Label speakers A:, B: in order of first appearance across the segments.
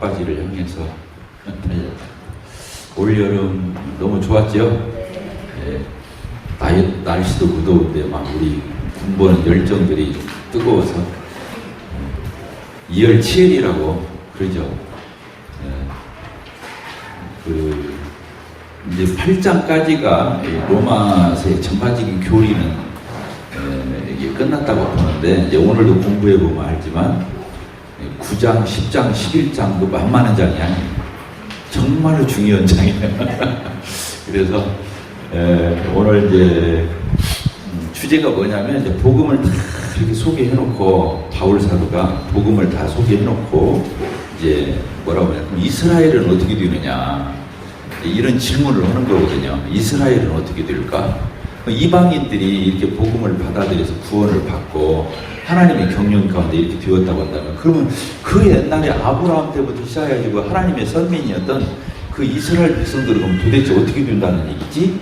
A: 막바지를 향해서 달렸다. 올여름 너무 좋았죠? 예, 날씨도 무더운데 막 우리 군보는 열정들이 뜨거워서 이열치열이라고 그러죠. 그 이제 8장까지가 로마서의 전반적인 교리는 이게 끝났다고 보는데, 이제 오늘도 공부해 보면 알지만 9장, 10장, 11장도 만만한 장이 아니에요. 정말로 중요한 장이에요. 그래서 오늘 이제 주제가 뭐냐면, 이제 복음을 다 이렇게 소개해놓고, 바울 사도가 복음을 다 소개해놓고 이제 뭐라고 해야, 이스라엘은 어떻게 되느냐, 이런 질문을 하는 거거든요. 이스라엘은 어떻게 될까? 이방인들이 이렇게 복음을 받아들여서 구원을 받고 하나님의 경륜 가운데 이렇게 되었다고 한다면, 그러면 그 옛날에 아브라함 때부터 시작해가지고 하나님의 선민이었던 그 이스라엘 백성들은 그럼 도대체 어떻게 된다는 얘기지?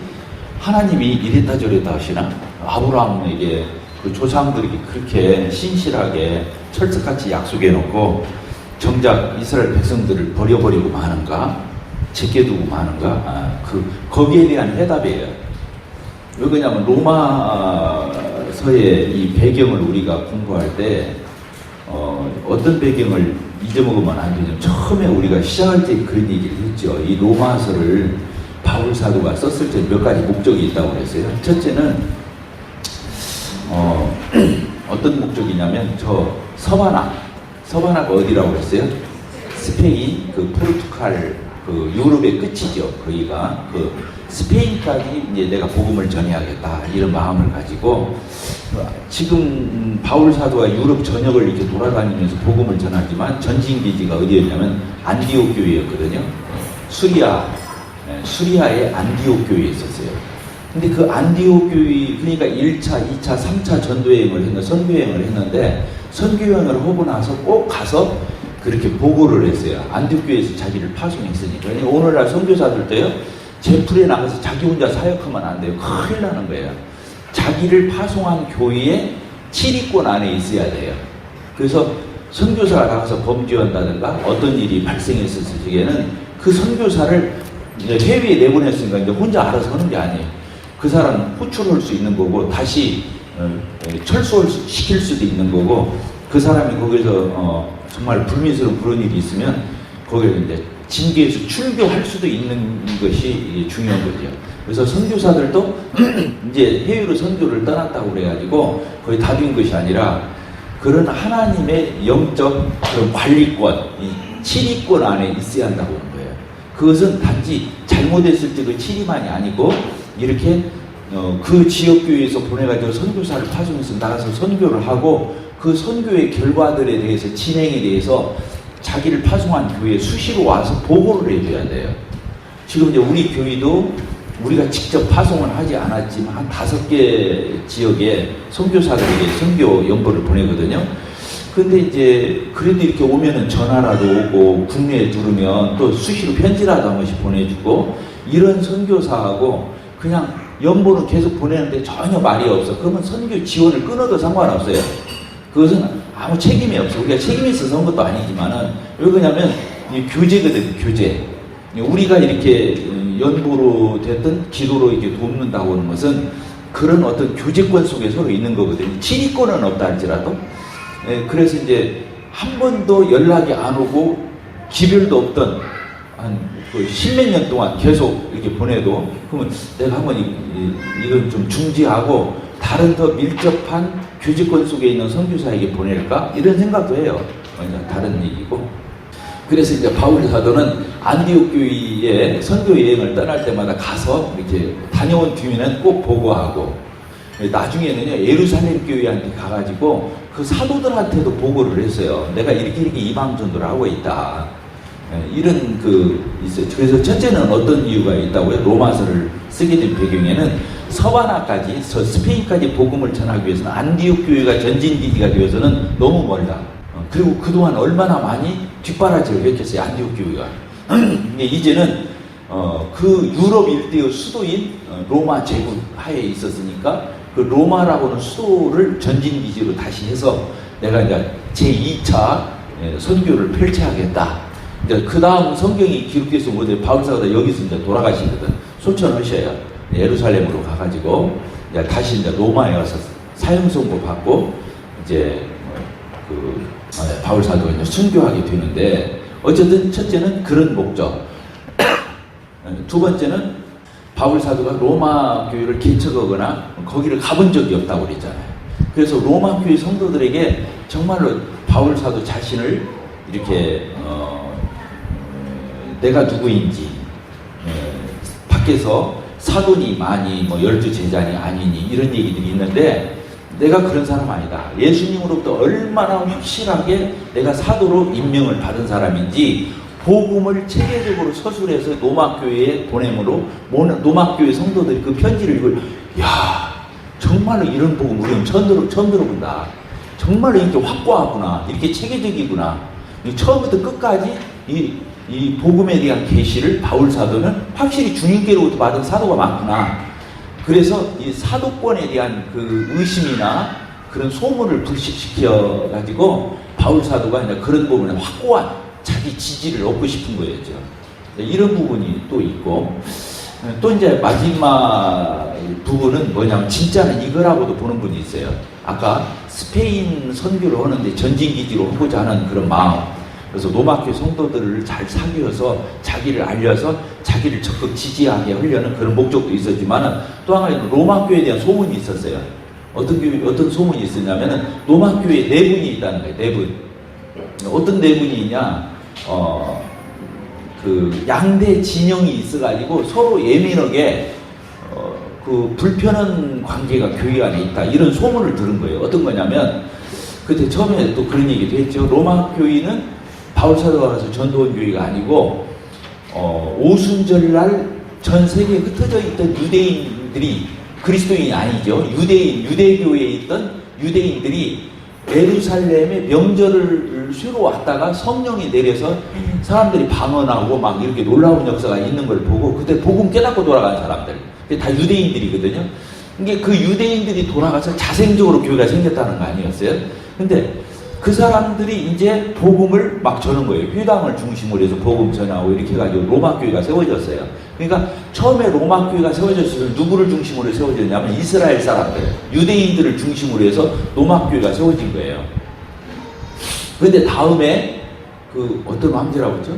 A: 하나님이 이랬다 저랬다 하시나? 아브라함에게 그 조상들에게 그렇게 신실하게 철석같이 약속해놓고 정작 이스라엘 백성들을 버려버리고 마는가? 제껴두고 마는가? 거기에 대한 해답이에요. 왜 그러냐면 로마서의 이 배경을 우리가 공부할 때 어떤 배경을 잊어먹으면 안 되냐면, 처음에 우리가 시작할 때 그런 얘기를 했죠. 이 로마서를 바울 사도가 썼을 때 몇 가지 목적이 있다고 그랬어요. 첫째는 어떤 목적이냐면, 저 서바나가 어디라고 그랬어요? 스페인, 그 포르투갈, 그 유럽의 끝이죠. 거기가 그 스페인까지 이제 내가 복음을 전해야겠다, 이런 마음을 가지고 지금 바울 사도가 유럽 전역을 이렇게 돌아다니면서 복음을 전하지만 전진 기지가 어디였냐면 안디옥 교회였거든요. 수리아의 안디옥 교회에 있었어요. 근데 그 안디옥 교회, 그러니까 1차, 2차, 3차 전도여행을 선교여행을 했는데, 선교여행을 하고 나서 꼭 가서 그렇게 보고를 했어요. 안디옥 교회에서 자기를 파송했으니까. 그러니까 오늘날 선교사들도요, 제풀에 나가서 자기 혼자 사역하면 안 돼요. 큰일 나는 거예요. 자기를 파송한 교회에 치리권 안에 있어야 돼요. 그래서 선교사가 나가서 범죄한다든가 어떤 일이 발생했을 적에는 그 선교사를 해외에 내보냈으니까 이제 혼자 알아서 하는 게 아니에요. 그 사람 호출할 수 있는 거고, 다시 철수시킬 수도 있는 거고, 그 사람이 거기서 정말 불미스러운 그런 일이 있으면 거기에 이제 징계에서 출교할 수도 있는 것이 중요한 거죠. 그래서 선교사들도 이제 해외로 선교를 떠났다고 그래가지고 거의 다 된 것이 아니라, 그런 하나님의 영적 그런 관리권, 치리권 안에 있어야 한다고 하는 거예요. 그것은 단지 잘못했을 때 그 치리만이 아니고, 이렇게 그 지역교회에서 보내가지고 선교사를 파송해서 나가서 선교를 하고, 그 선교의 결과들에 대해서, 진행에 대해서 자기를 파송한 교회에 수시로 와서 보고를 해줘야 돼요. 지금 이제 우리 교회도 우리가 직접 파송을 하지 않았지만 한 5개 지역에 선교사들에게 선교 연보를 보내거든요. 근데 이제 그래도 이렇게 오면은 전화라도 오고, 국내에 들으면 또 수시로 편지라도 한 번씩 보내주고, 이런 선교사하고 그냥 연보는 계속 보내는데 전혀 말이 없어. 그러면 선교 지원을 끊어도 상관없어요. 그것은 아무 책임이 없어. 우리가 책임이 있어서 한 것도 아니지만은, 왜 그러냐면 이 교제거든, 교제. 우리가 이렇게 연보로 됐든 기도로 이렇게 돕는다고 하는 것은 그런 어떤 교제권 속에 서로 있는 거거든요. 친위권은 없다 할지라도. 그래서 이제 한 번도 연락이 안 오고 기별도 없던 한 그 10몇 년 동안 계속 이렇게 보내도, 그러면 내가 한번 이건 좀 중지하고 다른 더 밀접한 교제권 속에 있는 선교사에게 보낼까? 이런 생각도 해요. 다른 얘기고. 그래서 이제 바울 사도는 안디옥 교회에 선교 여행을 떠날 때마다 가서 이렇게 다녀온 뒤에는 꼭 보고하고, 나중에는요, 예루살렘 교회한테 가가지고 그 사도들한테도 보고를 했어요. 내가 이렇게 이방 전도를 하고 있다. 이런 있어요. 그래서 첫째는 어떤 이유가 있다고요? 로마서를 쓰게 된 배경에는 서바나까지, 스페인까지 복음을 전하기 위해서는 안디옥 교회가 전진기지가 되어서는 너무 멀다. 그리고 그동안 얼마나 많이 뒷바라지를 했겠어요, 안디옥 교회가. 이제는 그 유럽 일대의 수도인 로마 제국 하에 있었으니까, 그 로마라고는 수도를 전진기지로 다시 해서 내가 이제 제2차 선교를 펼쳐야겠다. 이제 그 다음 성경이 기록돼서 뭐돼 바울사가 여기서 이제 돌아가시거든. 소천하셔요. 예루살렘으로 가가지고 이제 다시 이제 로마에 와서 사형 선고 받고 이제 바울 사도가 이제 순교하게 되는데 어쨌든 첫째는 그런 목적. 두 번째는 바울 사도가 로마 교회를 개척하거나 거기를 가본 적이 없다고 그랬잖아요. 그래서 로마 교회 성도들에게 정말로 바울 사도 자신을 이렇게 내가 누구인지 밖에서 사돈이 많이 뭐 12제자니 아니니 이런 얘기들이 있는데 내가 그런 사람 아니다. 예수님으로부터 얼마나 확실하게 내가 사도로 임명을 받은 사람인지 복음을 체계적으로 서술해서 노마교회에 보내므로 노마교회 성도들이 그 편지를 읽고 야 정말로 이런 복음 우리는 처음 들어본다. 정말로 이렇게 확고하구나. 이렇게 체계적이구나. 처음부터 끝까지 이 복음에 대한 계시를 바울 사도는 확실히 주님께로부터 받은 사도가 많구나. 그래서 이 사도권에 대한 그 의심이나 그런 소문을 불식시켜 가지고 바울 사도가 이제 그런 부분에 확고한 자기 지지를 얻고 싶은 거였죠. 이런 부분이 또 있고 또 이제 마지막 부분은 뭐냐면 진짜는 이거라고도 보는 분이 있어요. 아까 스페인 선교를 하는데 전진기지로 하고자 하는 그런 마음. 그래서 노마교회 성도들을 잘 사귀어서 자기를 알려서 자기를 적극 지지하게 하려는 그런 목적도 있었지만 또 하나는 로마교회에 대한 소문이 있었어요. 어떤 소문이 있었냐면은 노마교회에 네 분이 있다는 거예요. 네 분. 어떤 네 분이 있냐? 그 양대 진영이 있어가지고 서로 예민하게 그 불편한 관계가 교회 안에 있다. 이런 소문을 들은 거예요. 어떤 거냐면 그때 처음에 또 그런 얘기도 했죠. 로마 교회는 바울 사도가 가서 전도한 교회가 아니고 오순절날 전 세계에 흩어져 있던 유대인들이 그리스도인이 아니죠. 유대교회에 있던 유대인들이 예루살렘에 명절을 쉬러 왔다가 성령이 내려서 사람들이 방언하고 막 이렇게 놀라운 역사가 있는 걸 보고 그때 복음 깨닫고 돌아간 사람들. 그게 다 유대인들이거든요. 이게 그 유대인들이 돌아가서 자생적으로 교회가 생겼다는 거 아니었어요? 근데 그 사람들이 이제 복음을 막 전한 거예요. 회당을 중심으로 해서 복음 전하고 이렇게 해가지고 로마 교회가 세워졌어요. 그러니까 처음에 로마 교회가 세워졌을 때 누구를 중심으로 세워졌냐면 이스라엘 사람들, 유대인들을 중심으로 해서 로마 교회가 세워진 거예요. 그런데 다음에 그 어떤 황제라고 했죠?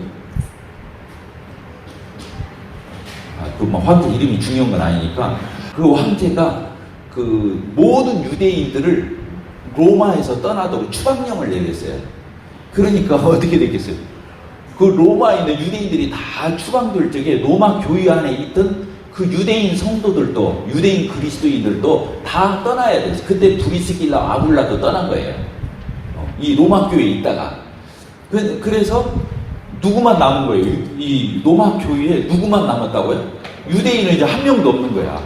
A: 그 뭐 황제 이름이 중요한 건 아니니까 그 황제가 그 모든 유대인들을 로마에서 떠나도록 추방령을 내렸어요. 그러니까 어떻게 됐겠어요? 그 로마에 있는 유대인들이 다 추방될 적에 로마 교회 안에 있던 그 유대인 성도들도 유대인 그리스도인들도 다 떠나야 됐어요. 그때 브리스길라 아굴라도 떠난 거예요. 이 로마 교회에 있다가 그래서 누구만 남은 거예요? 이 로마 교회에 누구만 남았다고요? 유대인은 이제 한 명도 없는 거야.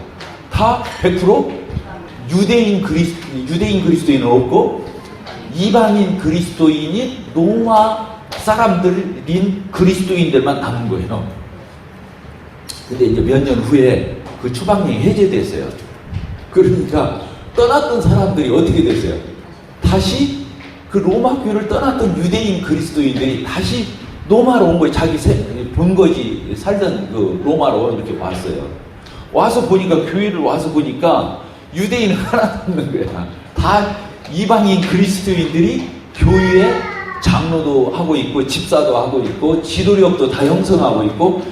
A: 다 100% 유대인 그리스도인은 없고 이방인 그리스도인이 로마 사람들인 그리스도인들만 남은 거예요. 근데 이제 몇 년 후에 그 추방령이 해제됐어요. 그러니까 떠났던 사람들이 어떻게 됐어요? 다시 그 로마 교회를 떠났던 유대인 그리스도인들이 다시 로마로 온 거예요. 자기 본거지 살던 그 로마로 이렇게 왔어요. 와서 보니까 교회를 와서 보니까 유대인은 하나도 없는 거야. 다 이방인 그리스도인들이 교회에 장로도 하고 있고 집사도 하고 있고 지도력도 다 형성하고 있고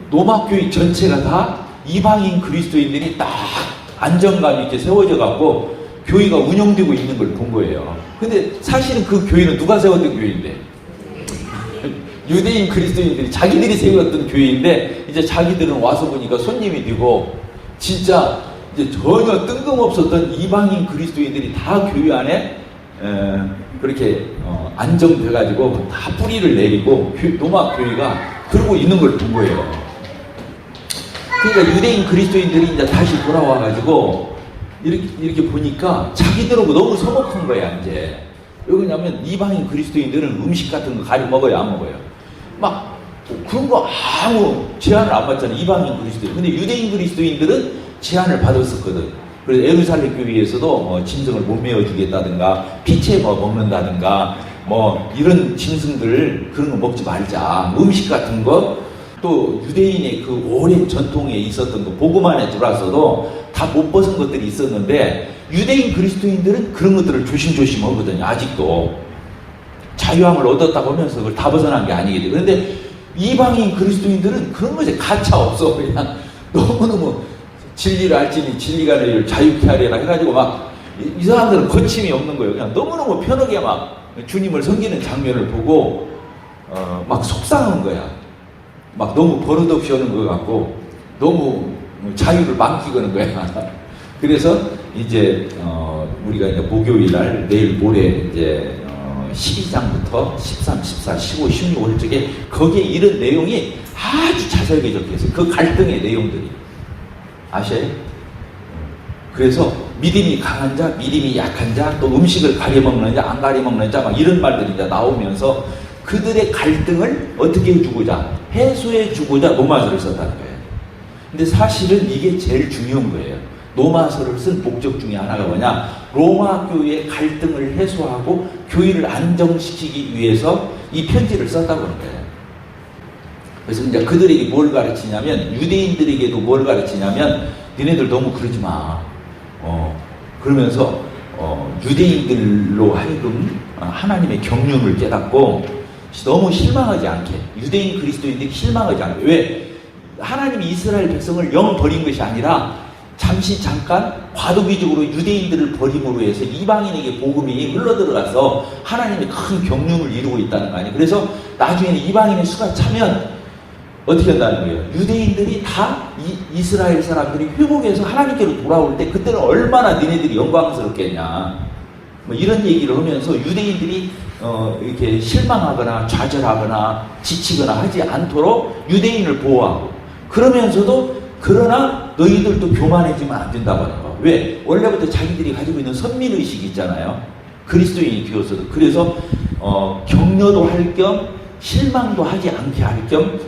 A: 로마 교회 전체가 다 이방인 그리스도인들이 딱 안정감 있게 세워져 갖고 교회가 운영되고 있는 걸 본 거예요. 근데 사실은 그 교회는 누가 세웠던 교회인데? 유대인 그리스도인들이 자기들이 세웠던 교회인데 이제 자기들은 와서 보니까 손님이 되고 진짜 이제 전혀 뜬금없었던 이방인 그리스도인들이 다 교회 안에 그렇게 안정돼가지고 다 뿌리를 내리고 로마 교회가 그러고 있는 걸 본 거예요. 그러니까 유대인 그리스도인들이 이제 다시 돌아와가지고 이렇게 보니까 자기들하고 너무 서먹한 거야 이제. 왜 그러냐면 이방인 그리스도인들은 음식 같은 거 가려 먹어요, 안 먹어요? 막 그런 거 아무 제한을 안 받잖아요, 이방인 그리스도인. 근데 유대인 그리스도인들은 제한을 받았었거든. 그래서 예루살렘 교회에서도 짐승을 못 메어주겠다든가 피채 먹는다든가 뭐 이런 짐승들 그런 거 먹지 말자. 음식 같은 거 또 유대인의 그 오랜 전통에 있었던 거 복음 안에 들어와서도 다 못 벗은 것들이 있었는데 유대인 그리스도인들은 그런 것들을 조심조심 하거든요. 아직도 자유함을 얻었다고 하면서 그걸 다 벗어난 게 아니겠죠. 그런데 이방인 그리스도인들은 그런 것에 가차 없어. 그냥 너무너무 진리를 알지니 진리가 너희를 자유케 하리라 해가지고 막 이 사람들은 거침이 없는 거예요. 그냥 너무너무 편하게 막 주님을 섬기는 장면을 보고 막 속상한 거야. 막 너무 버릇없이 하는 것 같고 너무 자유를 망기는 거야. 그래서 이제 우리가 이제 목요일 날 내일 모레 이제 12장부터 13, 14, 15, 16월 쪽에 거기에 이런 내용이 아주 자세하게 적혀 있어요. 그 갈등의 내용들이. 아셔요? 그래서 믿음이 강한 자, 믿음이 약한 자, 또 음식을 가려먹는 자, 안 가려먹는 자, 막 이런 말들이 이제 나오면서 그들의 갈등을 어떻게 해주고자, 해소해주고자 로마서를 썼다는 거예요. 근데 사실은 이게 제일 중요한 거예요. 로마서를 쓴 목적 중에 하나가 뭐냐? 로마 교회의 갈등을 해소하고 교회를 안정시키기 위해서 이 편지를 썼다고 하는 거예요. 그래서 이제 그들에게 뭘 가르치냐면, 유대인들에게도 뭘 가르치냐면, 니네들 너무 그러지 마. 그러면서 유대인들로 하여금 하나님의 경륜을 깨닫고 너무 실망하지 않게, 유대인 그리스도인들이 실망하지 않게. 왜? 하나님이 이스라엘 백성을 영 버린 것이 아니라 잠시 잠깐 과도기적으로 유대인들을 버림으로 해서 이방인에게 복음이 흘러들어가서 하나님의 큰 경륜을 이루고 있다는 거 아니에요. 그래서 나중에는 이방인의 수가 차면 어떻게 한다는 거예요? 유대인들이 다 이스라엘 사람들이 회복해서 하나님께로 돌아올 때 그때는 얼마나 니네들이 영광스럽겠냐. 뭐 이런 얘기를 하면서 유대인들이 이렇게 실망하거나 좌절하거나 지치거나 하지 않도록 유대인을 보호하고, 그러면서도 그러나 너희들도 교만해지면 안 된다고 하는 거예요. 왜? 원래부터 자기들이 가지고 있는 선민의식이 있잖아요. 그리스도인이 되어서도. 그래서 격려도 할 겸 실망도 하지 않게 할 겸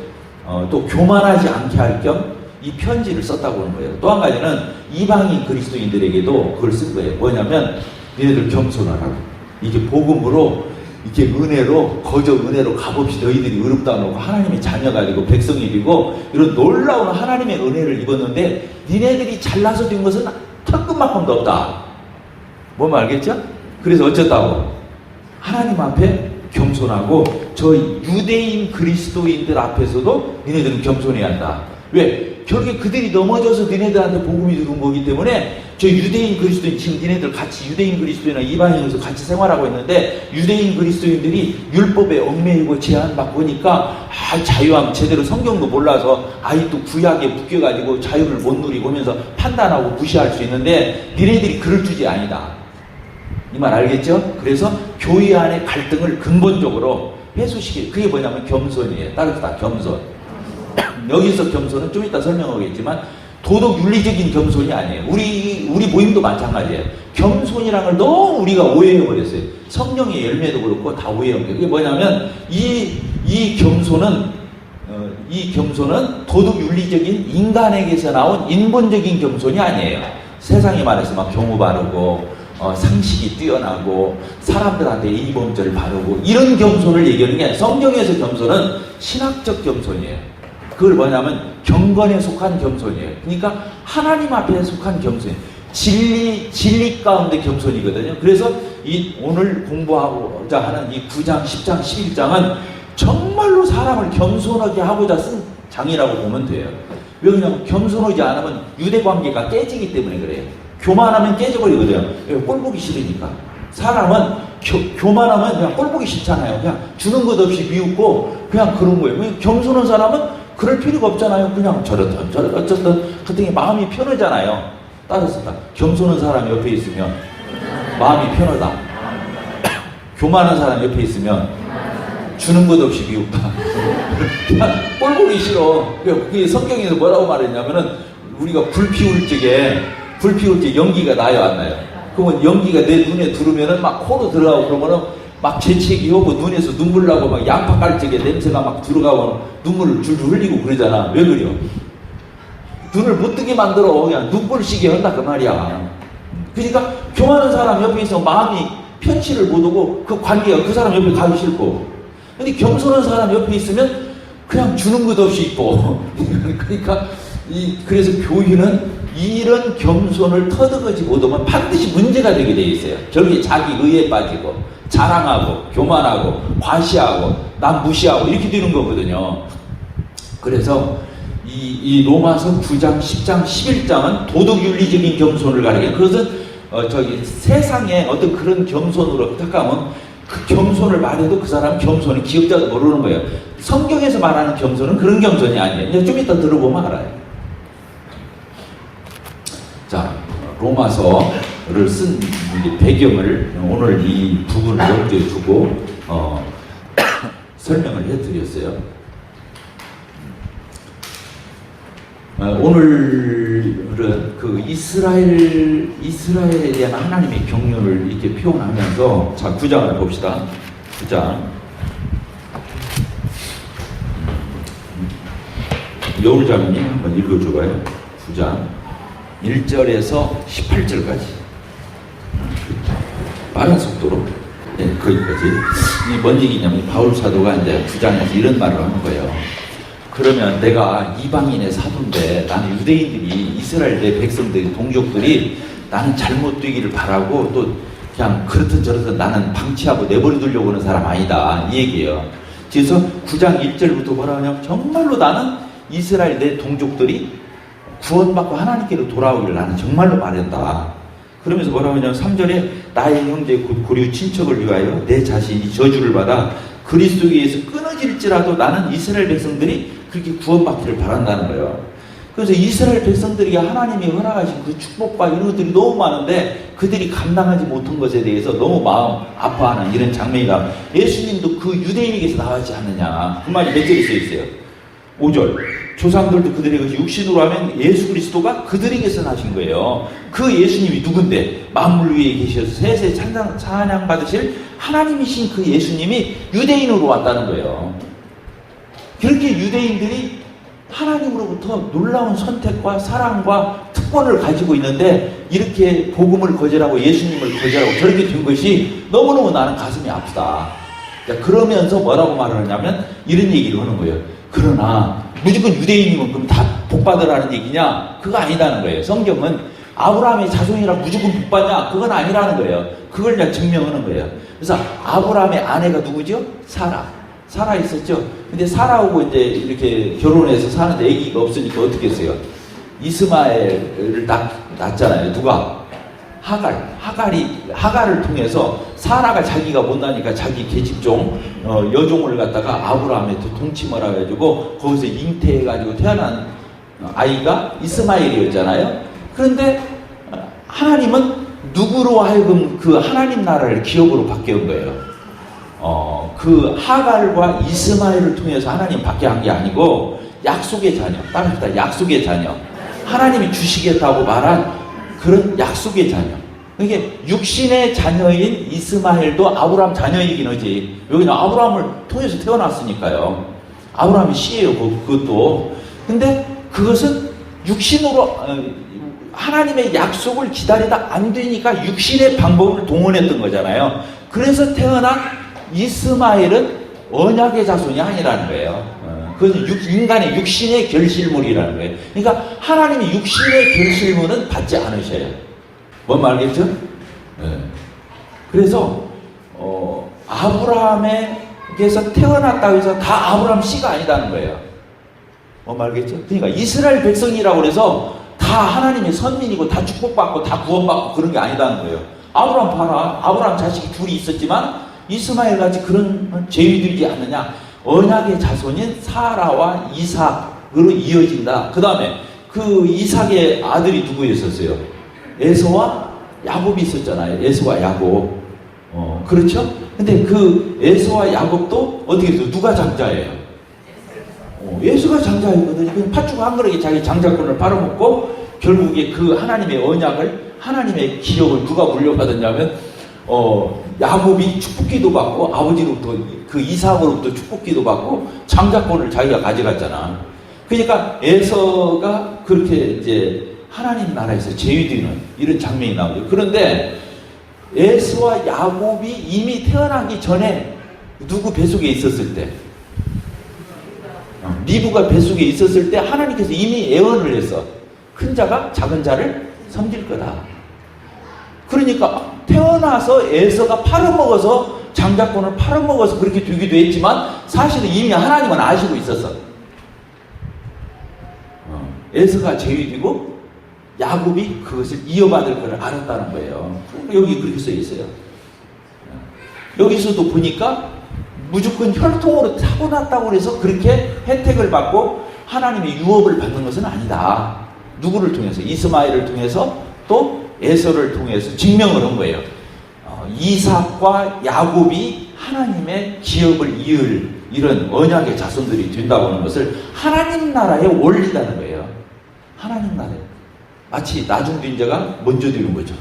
A: 또 교만하지 않게 할 겸 이 편지를 썼다고 하는 거예요. 또 한 가지는 이방인 그리스도인들에게도 그걸 쓴 거예요. 뭐냐면 너희들 겸손하라고. 이게 복음으로 이렇게 은혜로 거저 은혜로 값없이 너희들이 의롭다 놓고 하나님의 자녀가 되고 백성이 되고 이런 놀라운 하나님의 은혜를 입었는데 니네들이 잘나서 된 것은 턱끝만큼도 없다. 뭔 알겠죠? 그래서 어쨌다고? 하나님 앞에 겸손하고 저 유대인 그리스도인들 앞에서도 니네들은 겸손해야 한다. 왜? 결국에 그들이 넘어져서 니네들한테 복음이 들어온 거기 때문에 저 유대인 그리스도인, 지금 니네들 같이 유대인 그리스도인이나 이방인으로서 같이 생활하고 있는데 유대인 그리스도인들이 율법에 얽매이고 제한받고 하니까 자유함, 제대로 성경도 몰라서 아직도 구약에 묶여가지고 자유를 못 누리고 하면서 판단하고 무시할 수 있는데 니네들이 그럴 줄이 아니다. 이 말 알겠죠? 그래서 교회 안의 갈등을 근본적으로 해소시키는, 그게 뭐냐면 겸손이에요. 따라서 다 겸손. 여기서 겸손은 좀 이따 설명하겠지만 도덕 윤리적인 겸손이 아니에요. 우리 모임도 마찬가지예요. 겸손이라는 걸 너무 우리가 오해해버렸어요. 성령의 열매도 그렇고 다 오해한 거예요. 그게 뭐냐면 이 겸손은 도덕 윤리적인 인간에게서 나온 인본적인 겸손이 아니에요. 세상에 말해서 막 경우 바르고 상식이 뛰어나고 사람들한테 예의범절을 바르고 이런 겸손을 얘기하는 게 아니라 성경에서 겸손은 신학적 겸손이에요. 그걸 뭐냐면 경건에 속한 겸손이에요. 그러니까 하나님 앞에 속한 겸손이에요. 진리 가운데 겸손이거든요. 그래서 오늘 공부하고자 하는 이 9장, 10장, 11장은 정말로 사람을 겸손하게 하고자 쓴 장이라고 보면 돼요. 왜 그러냐면 겸손하지 않으면 유대관계가 깨지기 때문에 그래요. 교만하면 깨져버리거든요. 꼴 보기 싫으니까. 사람은 교만하면 그냥 꼴 보기 싫잖아요. 그냥 주는 것 없이 미웃고 그냥 그런 거예요. 겸손한 사람은 그럴 필요가 없잖아요. 그냥 저렇든 어쨌든 그때 마음이 편하잖아요. 따라서 겸손한 사람이 옆에 있으면 마음이 편하다. 교만한 사람 옆에 있으면 주는 것 없이 미웃다. 그냥 꼴 보기 싫어. 그게 성경에서 뭐라고 말했냐면은 우리가 불 피울 적에 연기가 나요, 안 나요? 그러면 연기가 내 눈에 들어오면은 막 코로 들어가고 그러면은 막 재채기 하고 눈에서 눈물 나고 막 양파 깔 적에 냄새가 막 들어가고 눈물을 줄줄 흘리고 그러잖아. 왜 그래요? 눈을 못 뜨게 만들어. 그냥 눈볼 시게 한다 그 말이야. 그러니까 교만한 사람 옆에 있어 마음이 편치를 못하고 그 관계가 그 사람 옆에 가기 싫고. 근데 겸손한 사람 옆에 있으면 그냥 주는 것 없이 있고. 그러니까 그래서 교회는 이런 겸손을 터득하지 못하면 반드시 문제가 되게 돼 있어요. 저기 자기 의에 빠지고 자랑하고 교만하고 과시하고 남 무시하고 이렇게 되는 거거든요. 그래서 이 로마서 9장, 10장, 11장은 도덕윤리적인 겸손을 가리켜. 그것은 세상에 어떤 그런 겸손으로 tak하면 그 겸손을 말해도 그 사람 겸손이 기억자도 모르는 거예요. 성경에서 말하는 겸손은 그런 겸손이 아니에요. 이제 좀 이따 들어보면 알아요. 자, 로마서를 쓴 배경을 오늘 이 부분을 염두에 두고 설명을 해드렸어요. 오늘은 그 이스라엘에 대한 하나님의 경륜을 이렇게 표현하면서, 자, 9장을 봅시다. 9장. 여울자매님 한번 읽어줘봐요. 9장 1절에서 18절까지. 빠른 속도로. 네, 거기까지. 이 뭔 얘기냐면 바울 사도가 이제 9장에서 이런 말을 하는 거예요. 그러면 내가 이방인의 사도인데 나는 유대인들이, 이스라엘 내 백성들이, 동족들이 나는 잘못되기를 바라고 또 그냥 그렇든 저렇든 나는 방치하고 내버려두려고 하는 사람 아니다, 이 얘기예요. 그래서 9장 1절부터 뭐라 하냐면 정말로 나는 이스라엘 내 동족들이 구원받고 하나님께로 돌아오기를 나는 정말로 바란다. 그러면서 뭐라고 하냐면 3절에 나의 형제 곧 고류 친척을 위하여 내 자신이 저주를 받아 그리스도에서 끊어질지라도 나는 이스라엘 백성들이 그렇게 구원받기를 바란다는 거예요. 그래서 이스라엘 백성들에게 하나님이 허락하신 그 축복과 이런 것들이 너무 많은데 그들이 감당하지 못한 것에 대해서 너무 마음 아파하는 이런 장면이다. 예수님도 그 유대인에게서 나왔지 않느냐. 그 말이 몇 절에 써 있어요. 5절. 조상들도 그들에게 육신으로 하면 예수 그리스도가 그들에게서 나신 거예요. 그 예수님이 누군데? 만물 위에 계셔서 세세 찬양 받으실 하나님이신 그 예수님이 유대인으로 왔다는 거예요. 그렇게 유대인들이 하나님으로부터 놀라운 선택과 사랑과 특권을 가지고 있는데 이렇게 복음을 거절하고 예수님을 거절하고 저렇게 된 것이 너무너무 나는 가슴이 아프다. 그러면서 뭐라고 말을 하냐면 이런 얘기를 하는 거예요. 그러나 무조건 유대인이면 그럼 다 복받으라는 얘기냐? 그거 아니라는 거예요. 성경은 아브라함의 자손이라 무조건 복받냐? 그건 아니라는 거예요. 그걸 그냥 증명하는 거예요. 그래서 아브라함의 아내가 누구죠? 사라 있었죠. 근데 사라하고 이제 이렇게 결혼해서 사는데 아기가 없으니까 어떻게 했어요? 이스마엘을 낳았잖아요. 누가? 하갈을 통해서 사라가 자기가 못나니까 자기 계집종 여종을 갖다가 아브라함한테 동침을 해가지고 거기서 잉태해가지고 태어난 아이가 이스마엘이었잖아요. 그런데 하나님은 누구로 하여금 그 하나님 나라를 기업으로 바뀌은 거예요. 그 하갈과 이스마엘을 통해서 하나님 받게 한 게 아니고 약속의 자녀, 따라합시다. 약속의 자녀. 하나님이 주시겠다고 말한 그런 약속의 자녀. 이게 육신의 자녀인 이스마엘도 아브라함 자녀이긴 하지. 여기는 아브라함을 통해서 태어났으니까요. 아브라함이 씨예요, 그것도. 근데 그것은 육신으로 하나님의 약속을 기다리다 안 되니까 육신의 방법을 동원했던 거잖아요. 그래서 태어난 이스마엘은 언약의 자손이 아니라는 거예요. 그것은 인간의 육신의 결실물이라는 거예요. 그러니까 하나님이 육신의 결실물은 받지 않으셔요. 뭔 말겠죠? 네. 그래서 아브라함에게서 태어났다고 해서 다 아브라함 씨가 아니다는 거예요. 뭔 말겠죠? 그러니까 이스라엘 백성이라고 해서 다 하나님의 선민이고 다 축복받고 다 구원받고 그런 게 아니다는 거예요. 아브라함 봐라. 아브라함 자식이 둘이 있었지만 이스마엘 같이 그런 제위들이지 않느냐. 언약의 자손인 사라와 이삭으로 이어진다. 그 다음에 그 이삭의 아들이 누구였었어요? 에서와 야곱이 있었잖아요. 에서와 야곱. 그렇죠? 근데 그 에서와 야곱도 어떻게 해서 누가 장자예요? 에서가 장자이거든요. 그냥 팥죽 한 그릇에 자기 장자권을 빨아먹고 결국에 그 하나님의 언약을, 하나님의 기력을 누가 물려받았냐면 야곱이 축복기도 받고 아버지로부터 그 이삭으로부터 축복기도 받고 장자권을 자기가 가져갔잖아. 그러니까 에서가 그렇게 이제 하나님 나라에서 제위되는 이런 장면이 나오죠. 그런데 에서와 야곱이 이미 태어나기 전에 누구 뱃속에 있었을 때, 리브가 뱃속에 있었을 때 하나님께서 이미 예언을 했어. 큰 자가 작은 자를 섬길 거다. 그러니까 태어나서 에서가 팔아먹어서 장자권을 팔아먹어서 그렇게 되기도 했지만 사실은 이미 하나님은 아시고 있었어. 에서가 제일이고 야곱이 그것을 이어받을 것을 알았다는 거예요. 여기 그렇게 써 있어요. 여기서도 보니까 무조건 혈통으로 타고났다고 해서 그렇게 혜택을 받고 하나님의 유업을 받는 것은 아니다. 누구를 통해서? 이스마엘을 통해서 또 에서를 통해서 증명을 한 거예요. 이삭과 야곱이 하나님의 기업을 이을 이런 언약의 자손들이 된다고 하는 것을 하나님 나라의 원리라는 거예요. 하나님 나라에 마치 나중된 자가 먼저 되는 거죠.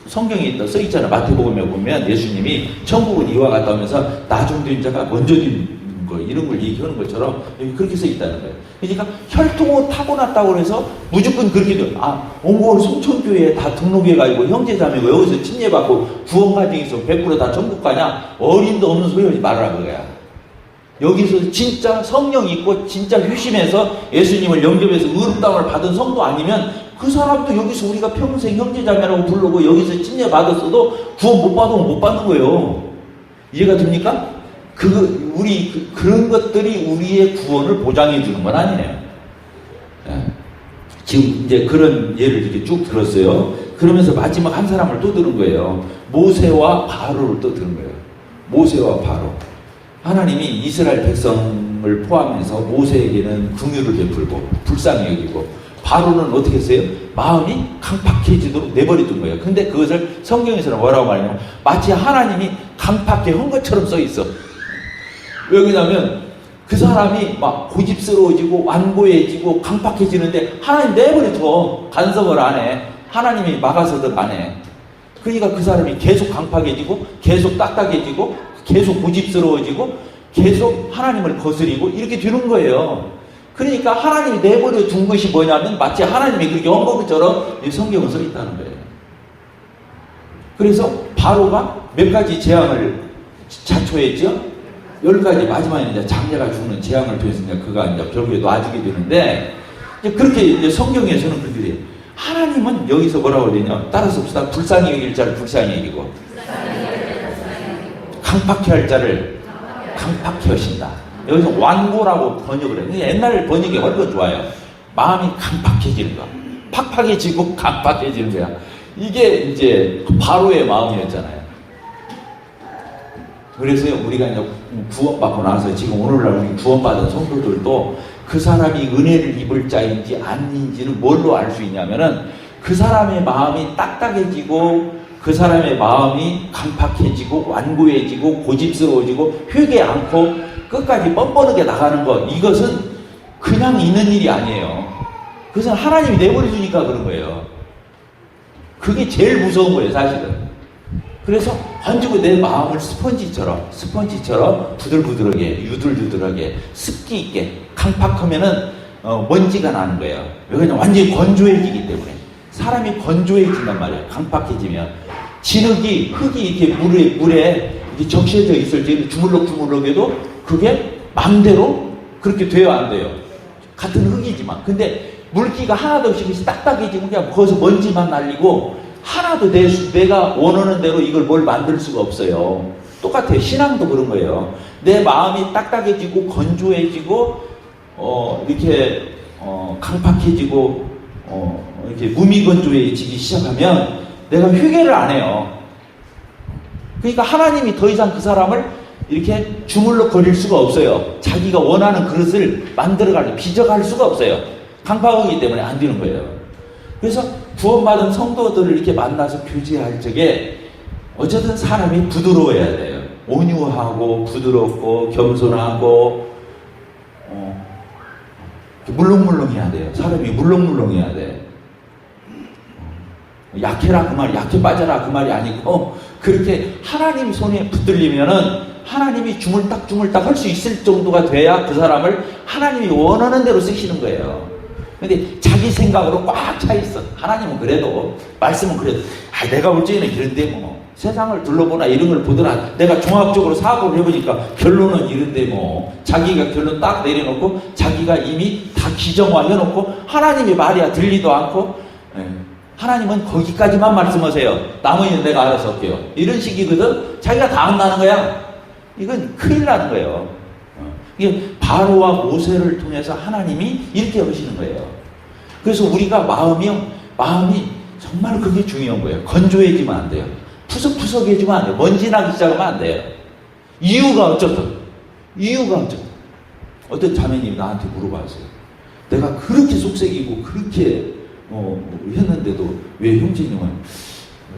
A: 성경에 써 있잖아요. 마태복음에 보면 예수님이 천국은 이와 같다 하면서 나중된 자가 먼저 되는 거 이런 걸 얘기하는 것처럼 여기 그렇게 써 있다는 거예요. 그러니까 혈통으로 타고났다고 해서 무조건 그렇게 돼요. 옹골 송천교회에 다 등록해가지고 형제자매고 여기서 침례받고 구원 과정에서 100% 다 천국 가냐? 어림도 없는 소리 하지 말아라 그거야. 여기서 진짜 성령 있고 진짜 휴심해서 예수님을 영접해서 의롭다움을 받은 성도 아니면 그 사람도 여기서 우리가 평생 형제자매라고 부르고 여기서 침례 받았어도 구원 못 받으면 못 받는 거예요. 이해가 됩니까? 그런 것들이 우리의 구원을 보장해 주는 건 아니에요. 지금 이제 그런 예를 이렇게 쭉 들었어요. 그러면서 마지막 한 사람을 또 들은 거예요. 모세와 바로를 또 들은 거예요. 모세와 바로. 하나님이 이스라엘 백성을 포함해서 모세에게는 긍휼을 베풀고 불쌍히 여기고 바로는 어떻게 했어요? 마음이 강팍해지도록 내버려둔 거예요. 근데 그것을 성경에서는 뭐라고 말하냐면 마치 하나님이 강팍해 한 것처럼 써 있어. 왜 그러냐면 그 사람이 막 고집스러워지고 완고해지고 강팍해지는데 하나님 내버려둬. 간섭을 안 해. 하나님이 막아서도 안 해. 그러니까 그 사람이 계속 강팍해지고 계속 딱딱해지고 계속 고집스러워지고 계속 하나님을 거스리고 이렇게 되는 거예요. 그러니까 하나님이 내버려 둔 것이 뭐냐면 마치 하나님이 그렇게 한 것처럼 성경은 써 있다는 거예요. 그래서 바로가 몇 가지 재앙을 자초했죠? 10가지 마지막에 이제 장자가 죽는 재앙을 통해서 그가 이제 결국에 놔주게 되는데 이제 그렇게 이제 성경에서는 그렇게 돼요. 하나님은 여기서 뭐라고 되냐? 따라서 봅시다. 불쌍히 여길 자를 불쌍히 여기고 강팍해 할 자를 강팍해 하신다. 여기서 완고라고 번역을 해요. 옛날 번역이 얼마나 좋아요. 마음이 강팍해지는 거야. 팍팍해지고 강팍해지는 거야. 이게 이제 바로의 마음이었잖아요. 그래서 우리가 이제 구원받고 나서 지금 오늘날 우리 구원받은 성도들도 그 사람이 은혜를 입을 자인지 아닌지는 뭘로 알 수 있냐면은 그 사람의 마음이 딱딱해지고 그 사람의 마음이 강팍해지고 완고해지고 고집스러워지고 회개 않고 끝까지 뻔뻔하게 나가는 것, 이것은 그냥 있는 일이 아니에요. 그것은 하나님이 내버려 두니까 그런 거예요. 그게 제일 무서운 거예요, 사실은. 그래서 가지고 내 마음을 스펀지처럼 부들부들하게 유들유들하게 습기 있게 강팍하면은 먼지가 나는 거예요. 왜냐면 완전히 건조해지기 때문에. 사람이 건조해진단 말이에요. 강팍해지면 진흙이 흙이 이렇게 물에 이렇게 적셔져 있을 때 주물럭주물럭해도 그게 맘대로 그렇게 돼요, 안 돼요? 같은 흙이지만. 근데 물기가 하나도 없이 그것이 딱딱해지면 그냥 거기서 먼지만 날리고 하나도 내가 원하는 대로 이걸 뭘 만들 수가 없어요. 똑같아요. 신앙도 그런 거예요. 내 마음이 딱딱해지고 건조해지고 이렇게 강팍해지고 이렇게 무미건조해지기 시작하면 내가 회개를 안 해요. 그러니까 하나님이 더 이상 그 사람을 이렇게 주물럭거릴 수가 없어요. 자기가 원하는 그릇을 만들어갈, 빚어갈 수가 없어요. 강팍하기 때문에 안 되는 거예요. 그래서 구원받은 성도들을 이렇게 만나서 교제할 적에 어쨌든 사람이 부드러워야 돼요. 온유하고 부드럽고 겸손하고 물렁물렁해야 돼요. 사람이 물렁물렁해야 돼. 약해라 그 말이, 약해 빠져라 그 말이 아니고 그렇게 하나님 손에 붙들리면은 하나님이 주물딱 할 수 있을 정도가 돼야 그 사람을 하나님이 원하는 대로 쓰시는 거예요. 근데 자기 생각으로 꽉 차 있어. 하나님은 그래도, 말씀은 그래도, 내가 볼 적에는 이런데 뭐. 세상을 둘러보나 이런 걸 보더라. 내가 종합적으로 사고를 해보니까 결론은 이런데 뭐 자기가 결론 딱 내려놓고 자기가 이미 다 기정화해놓고 하나님의 말이야 들리도 않고 하나님은 거기까지만 말씀하세요. 나머지는 내가 알아서 할게요. 이런 식이거든. 자기가 다 안다는 거야. 이건 큰일 나는 거예요. 이게 바로와 모세를 통해서 하나님이 이렇게 하시는 거예요. 그래서 우리가 마음이 정말 그게 중요한 거예요. 건조해지면 안 돼요. 푸석푸석해지면 안 돼요. 먼지 나기 시작하면 안 돼요. 이유가 어쩌든. 어떤 자매님이 나한테 물어봤어요. 내가 그렇게 속색이고 그렇게 했는데도 왜 형제님은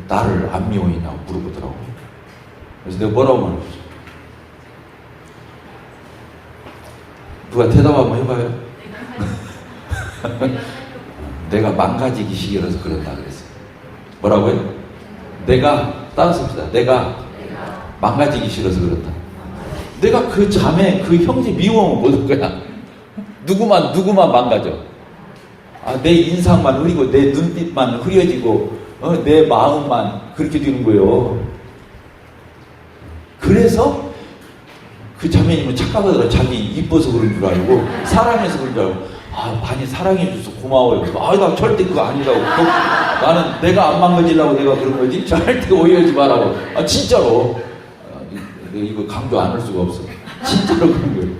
A: 나를 안 미워했냐고 물어보더라고요. 그래서 내가 뭐라고 말했죠? 누가 대답 한번 해봐요? 내가 망가지기 싫어서 그런다 그랬어요. 뭐라고요? 내가 따라섭시다. 내가 망가지기 싫어서 그렇다. 내가 그 자매, 그 형제 미워하면 못 할 거야. 누구만 망가져. 내 인상만 흐리고 내 눈빛만 흐려지고 내 마음만 그렇게 되는 거예요. 그래서 그 자매님은 착각하더라. 자기 이뻐서 그런 줄 알고 사랑해서 그런 줄 알고 많이 사랑해줘서 고마워요. 나 절대 그거 아니라고. 나는 내가 안 망가지려고 내가 그런 거지. 절대 오해하지 말라고. 진짜로. 이거 강조 안 할 수가 없어. 진짜로 그런 거예요.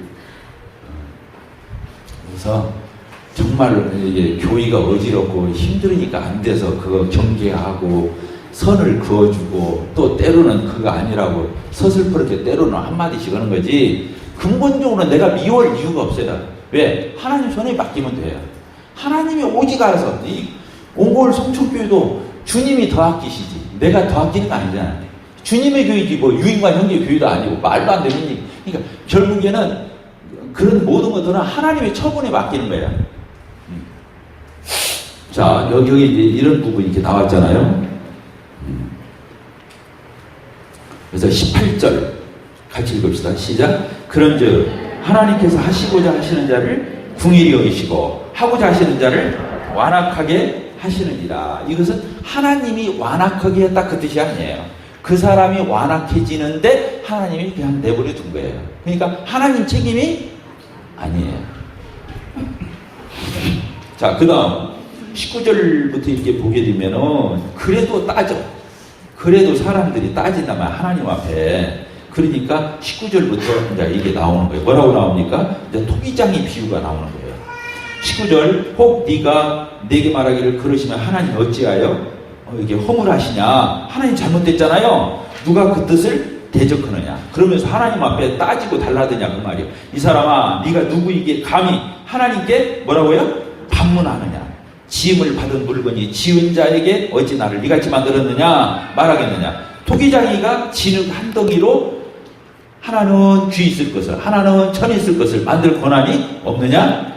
A: 그래서 정말 이게 교회가 어지럽고 힘들으니까 안 돼서 그거 경계하고 선을 그어주고 또 때로는 그거 아니라고 서슬프렇게 때로는 한마디씩 하는 거지 근본적으로는 내가 미워할 이유가 없어요. 왜? 하나님 손에 맡기면 돼요. 하나님이 오직 알아서 이 옹골 성촌교회도 주님이 더 아끼시지 내가 더 아끼는 거 아니잖아. 주님의 교회지 뭐 유인관 형제 교회도 아니고 말도 안 되는 얘기. 그러니까 결국에는 그런 모든 것들은 하나님의 처분에 맡기는 거예요. 자 여기 이제 이런 부분이 이렇게 나왔잖아요. 그래서 18절 같이 읽읍시다. 시작. 그런즉 하나님께서 하시고자 하시는 자를 궁일이 여기시고 하고자 하시는 자를 완악하게 하시느니라. 이것은 하나님이 완악하게 했다 그 뜻이 아니에요. 그 사람이 완악해지는데 하나님이 그냥 내버려 둔 거예요. 그러니까 하나님 책임이 아니에요. 자, 그 다음 19절부터 이렇게 보게 되면은 그래도 따져. 그래도 사람들이 따진다면 하나님 앞에. 그러니까 19절부터 이제 이게 나오는 거예요. 뭐라고 나옵니까? 이제 토기장의 비유가 나오는 거예요. 19절 혹 네가 내게 말하기를 그러시면 하나님 어찌하여 이게 허물하시냐. 하나님 잘못됐잖아요. 누가 그 뜻을 대적하느냐. 그러면서 하나님 앞에 따지고 달라드냐 그 말이에요. 이 사람아 네가 누구에게 감히 하나님께 뭐라고요? 반문하느냐. 지음을 받은 물건이 지은 자에게 어찌 나를 이같이 만들었느냐 말하겠느냐. 토기장이가 진흙 한 덩이로 하나는 귀 있을 것을 하나는 천 있을 것을 만들 권한이 없느냐.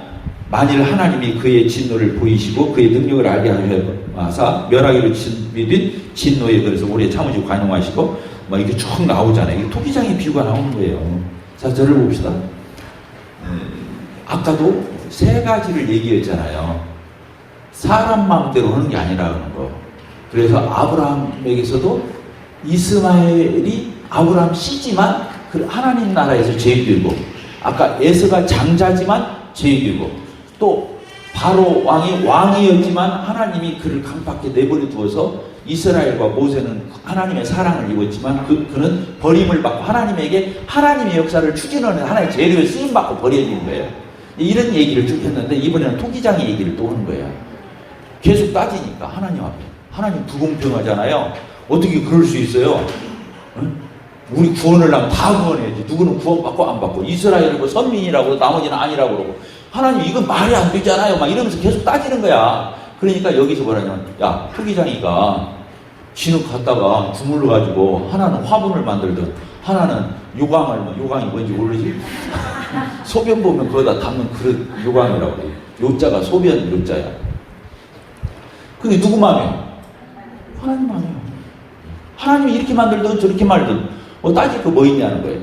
A: 만일 하나님이 그의 진노를 보이시고 그의 능력을 알게 하사 멸하기로 준비된 진노에 그래서 오래 참으시고 관용하시고 뭐 이게 쭉 나오잖아요. 이게 토기장의 비유가 나오는 거예요. 자, 저를 봅시다. 아까도 세 가지를 얘기했잖아요. 사람 마음대로 하는 게 아니라는 거. 그래서 아브라함에게서도 이스마엘이 아브라함 씨지만 하나님 나라에서 제일되고, 아까 에서가 장자지만 제일되고, 또 바로 왕이었지만 하나님이 그를 강밖에 내버려 두어서 이스라엘과 모세는 하나님의 사랑을 입었지만 그는 버림을 받고 하나님에게 하나님의 역사를 추진하는 하나의 재료에 쓰임받고 버려지는 거예요. 이런 얘기를 쭉 했는데 이번에는 토기장의 얘기를 또 하는 거예요. 계속 따지니까 하나님 앞에. 하나님 불공평하잖아요. 어떻게 그럴 수 있어요? 응? 우리 구원을 하면 다 구원해야지. 누구는 구원받고 안 받고 이스라엘이고 선민이라고 나머지는 아니라고 그러고 하나님 이건 말이 안 되잖아요. 막 이러면서 계속 따지는 거야. 그러니까 여기서 뭐라냐면 야 토기장이가 진흙 갖다가 주물러 가지고 하나는 화분을 만들든 하나는 요강이 뭔지 모르지? 소변 보면 거기다 담는 그릇 요강이라고 그래요. 요자가 소변 요자야. 근데 누구 마음이에요? 하나님 마음이에요. 하나님이 이렇게 만들든 저렇게 말든 따질 거 뭐 있냐는 거예요.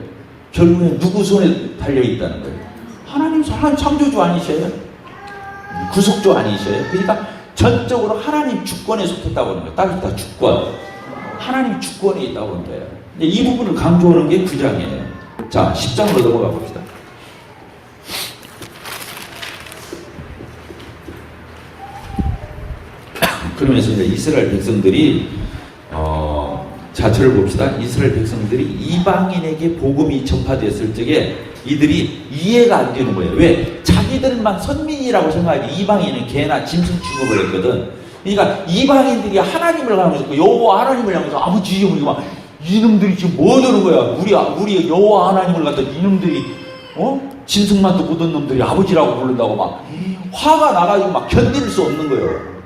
A: 결국엔 누구 손에 달려있다는 거예요. 하나님 창조주 아니셔요? 구속주 아니셔요? 그러니까 전적으로 하나님 주권에 속했다고 하는 거예요. 따지다 주권. 하나님 주권에 있다고 하는 거예요. 이 부분을 강조하는 게 9장이에요. 자, 10장으로 넘어가 봅시다. 그러면서 이제 이스라엘 백성들이 자처를 봅시다. 이스라엘 백성들이 이방인에게 복음이 전파됐을 적에 이들이 이해가 안 되는 거예요. 왜? 자기들만 선민이라고 생각하지 이방인은 개나 짐승 취급을 했거든. 그러니까 이방인들이 하나님을 향해서 여호와 하나님을 향해서 아버지 막 이놈들이 지금 뭐 하는 거야? 우리 여호와 하나님을 갖다 이놈들이 짐승만도 못 얻은 놈들이 아버지라고 부른다고 막 화가 나가지고 막 견딜 수 없는 거예요.